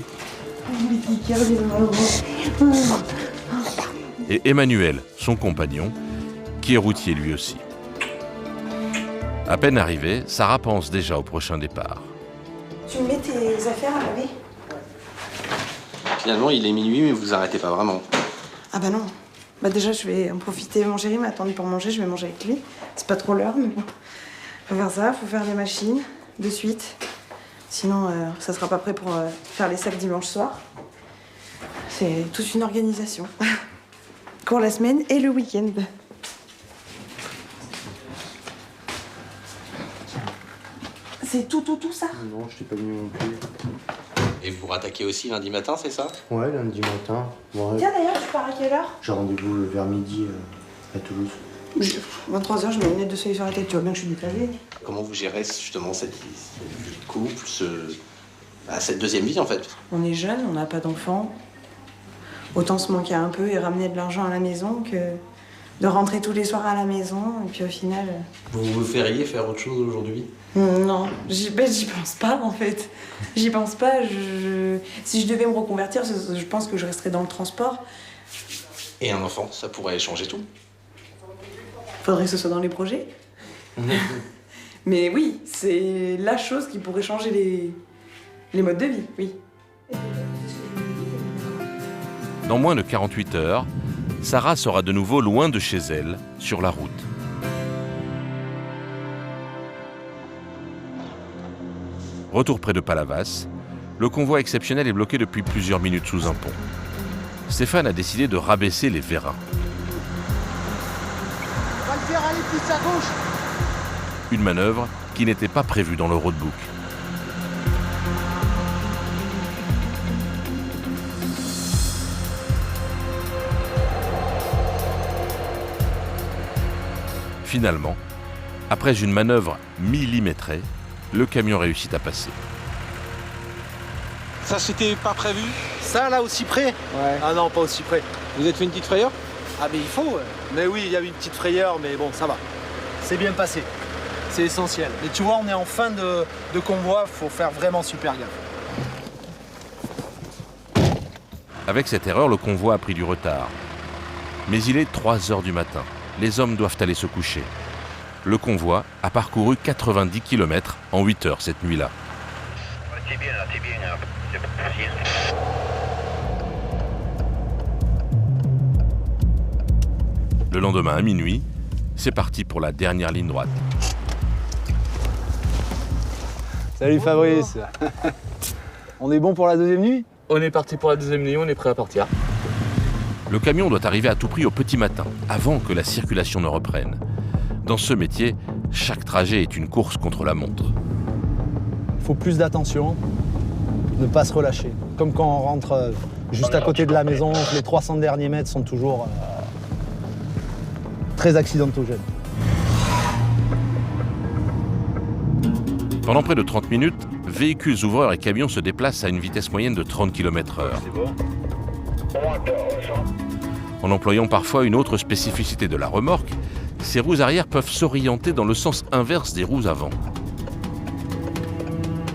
Speaker 1: et Emmanuel, son compagnon, qui est routier lui aussi. À peine arrivée, Sarah pense déjà au prochain départ.
Speaker 3: Tu mets tes affaires à laver?
Speaker 13: Finalement, il est minuit, mais vous arrêtez pas vraiment.
Speaker 3: Ah bah non. Bah déjà, je vais en profiter. Mon chéri m'a attendu pour manger, je vais manger avec lui. C'est pas trop l'heure, mais bon. Faut faire ça, faut faire les machines de suite. Sinon, ça sera pas prêt pour faire les sacs dimanche soir. C'est toute une organisation. Pour la semaine et le week-end. C'est tout ça?
Speaker 9: Non, je t'ai pas mis non plus.
Speaker 19: Et vous rattaquez aussi lundi matin, c'est ça?
Speaker 9: Ouais, lundi matin. Ouais.
Speaker 3: Tiens d'ailleurs, tu pars à quelle heure?
Speaker 9: J'ai rendez-vous vers midi à Toulouse.
Speaker 3: 23h, je mets une lunette de soleil sur la tête, tu vois bien que je suis décalée.
Speaker 19: Comment vous gérez justement cette vie de couple, cette deuxième vie en fait?
Speaker 3: On est jeunes, on n'a pas d'enfants. Autant se manquer un peu et ramener de l'argent à la maison que de rentrer tous les soirs à la maison et puis au final...
Speaker 19: Vous vous feriez faire autre chose aujourd'hui?
Speaker 3: Non, j'y pense pas en fait. J'y pense pas. Si je devais me reconvertir, je pense que je resterais dans le transport.
Speaker 19: Et un enfant, ça pourrait changer tout?
Speaker 3: Faudrait que ce soit dans les projets. Mais oui, c'est la chose qui pourrait changer les modes de vie, oui.
Speaker 1: Dans moins de 48 heures, Sarah sera de nouveau loin de chez elle, sur la route. Retour près de Palavas, le convoi exceptionnel est bloqué depuis plusieurs minutes sous un pont. Stéphane a décidé de rabaisser les vérins.
Speaker 9: On va le faire aller plus à gauche.
Speaker 1: Une manœuvre qui n'était pas prévue dans le roadbook. Finalement, après une manœuvre millimétrée, le camion réussit à passer.
Speaker 13: Ça, c'était pas prévu?
Speaker 9: Ça, là, aussi près? Ouais.
Speaker 13: Ah non, pas aussi près. Vous êtes fait une petite frayeur?
Speaker 9: Ah, mais il faut. Mais oui, il y a eu une petite frayeur, mais bon, ça va. C'est bien passé. C'est essentiel. Mais tu vois, on est en fin de convoi, faut faire vraiment super gaffe.
Speaker 1: Avec cette erreur, le convoi a pris du retard. Mais il est 3h du matin. Les hommes doivent aller se coucher. Le convoi a parcouru 90 km en 8 heures cette nuit-là. Le lendemain à minuit, c'est parti pour la dernière ligne droite.
Speaker 9: Salut Fabrice. On est bon pour la deuxième nuit?
Speaker 16: On est parti pour la deuxième nuit, on est prêt à partir.
Speaker 1: Le camion doit arriver à tout prix au petit matin, avant que la circulation ne reprenne. Dans ce métier, chaque trajet est une course contre la montre.
Speaker 9: Il faut plus d'attention, ne pas se relâcher. Comme quand on rentre juste à côté de la maison, les 300 derniers mètres sont toujours très accidentogènes.
Speaker 1: Pendant près de 30 minutes, véhicules ouvreurs et camions se déplacent à une vitesse moyenne de 30 km/h. En employant parfois une autre spécificité de la remorque, ces roues arrière peuvent s'orienter dans le sens inverse des roues avant.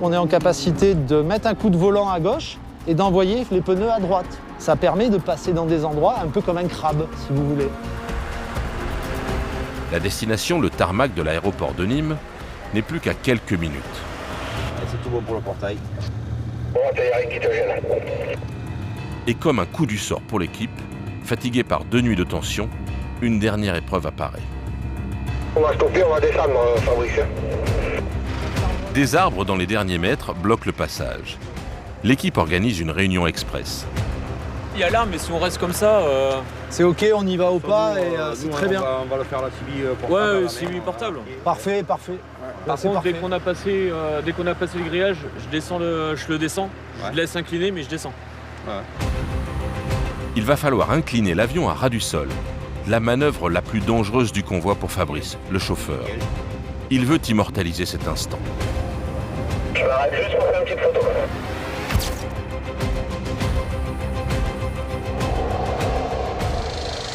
Speaker 9: On est en capacité de mettre un coup de volant à gauche et d'envoyer les pneus à droite. Ça permet de passer dans des endroits un peu comme un crabe, si vous voulez.
Speaker 1: La destination, le tarmac de l'aéroport de Nîmes, n'est plus qu'à quelques minutes.
Speaker 5: C'est tout bon pour le portail.
Speaker 1: Et comme un coup du sort pour l'équipe, fatiguée par 2 nuits de tension, une dernière épreuve apparaît.
Speaker 11: On va stopper, on va descendre, Fabrice.
Speaker 1: Des arbres dans les derniers mètres bloquent le passage. L'équipe organise une réunion express.
Speaker 8: Il y a l'arme, mais si on reste comme ça...
Speaker 9: C'est ok, on y va au pas et c'est très bien.
Speaker 13: On va le faire la CB portable.
Speaker 8: Ouais, CB portable.
Speaker 9: Parfait, parfait.
Speaker 8: Par contre, dès qu'on a passé le grillage, je le descends. Ouais. Je laisse incliner, mais je descends.
Speaker 13: Ouais.
Speaker 1: Il va falloir incliner l'avion à ras du sol. La manœuvre la plus dangereuse du convoi pour Fabrice, le chauffeur. Il veut immortaliser cet instant.
Speaker 22: Je m'arrête juste pour faire une petite photo.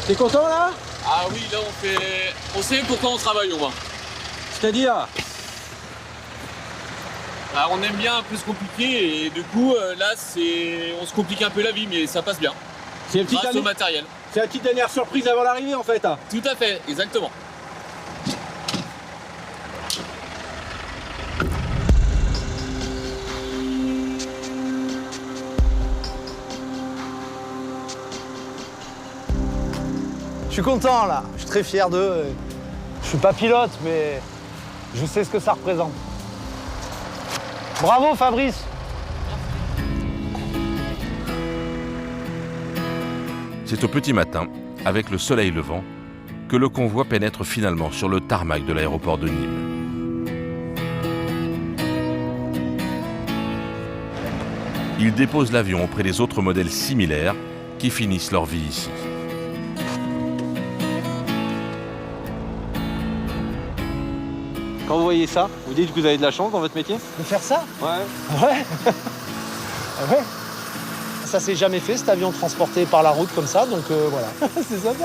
Speaker 9: T'es content là?
Speaker 8: Ah oui, là on sait pourquoi on travaille au moins.
Speaker 9: C'est-à-dire?
Speaker 8: Bah, on aime bien un peu se compliquer et du coup là on se complique un peu la vie mais ça passe bien.
Speaker 9: C'est
Speaker 8: grâce au matériel.
Speaker 9: C'est la petite dernière surprise avant l'arrivée en fait.
Speaker 8: Tout à fait, exactement.
Speaker 9: Je suis content là, je suis très fier d'eux. Je suis pas pilote, mais je sais ce que ça représente. Bravo Fabrice!
Speaker 1: C'est au petit matin, avec le soleil levant, que le convoi pénètre finalement sur le tarmac de l'aéroport de Nîmes. Il dépose l'avion auprès des autres modèles similaires qui finissent leur vie ici.
Speaker 9: Quand vous voyez ça, vous dites que vous avez de la chance dans votre métier? De faire ça? Ouais. Ouais. Ah ouais. Ça s'est jamais fait, cet avion transporté par la route comme ça, donc voilà. C'est sympa.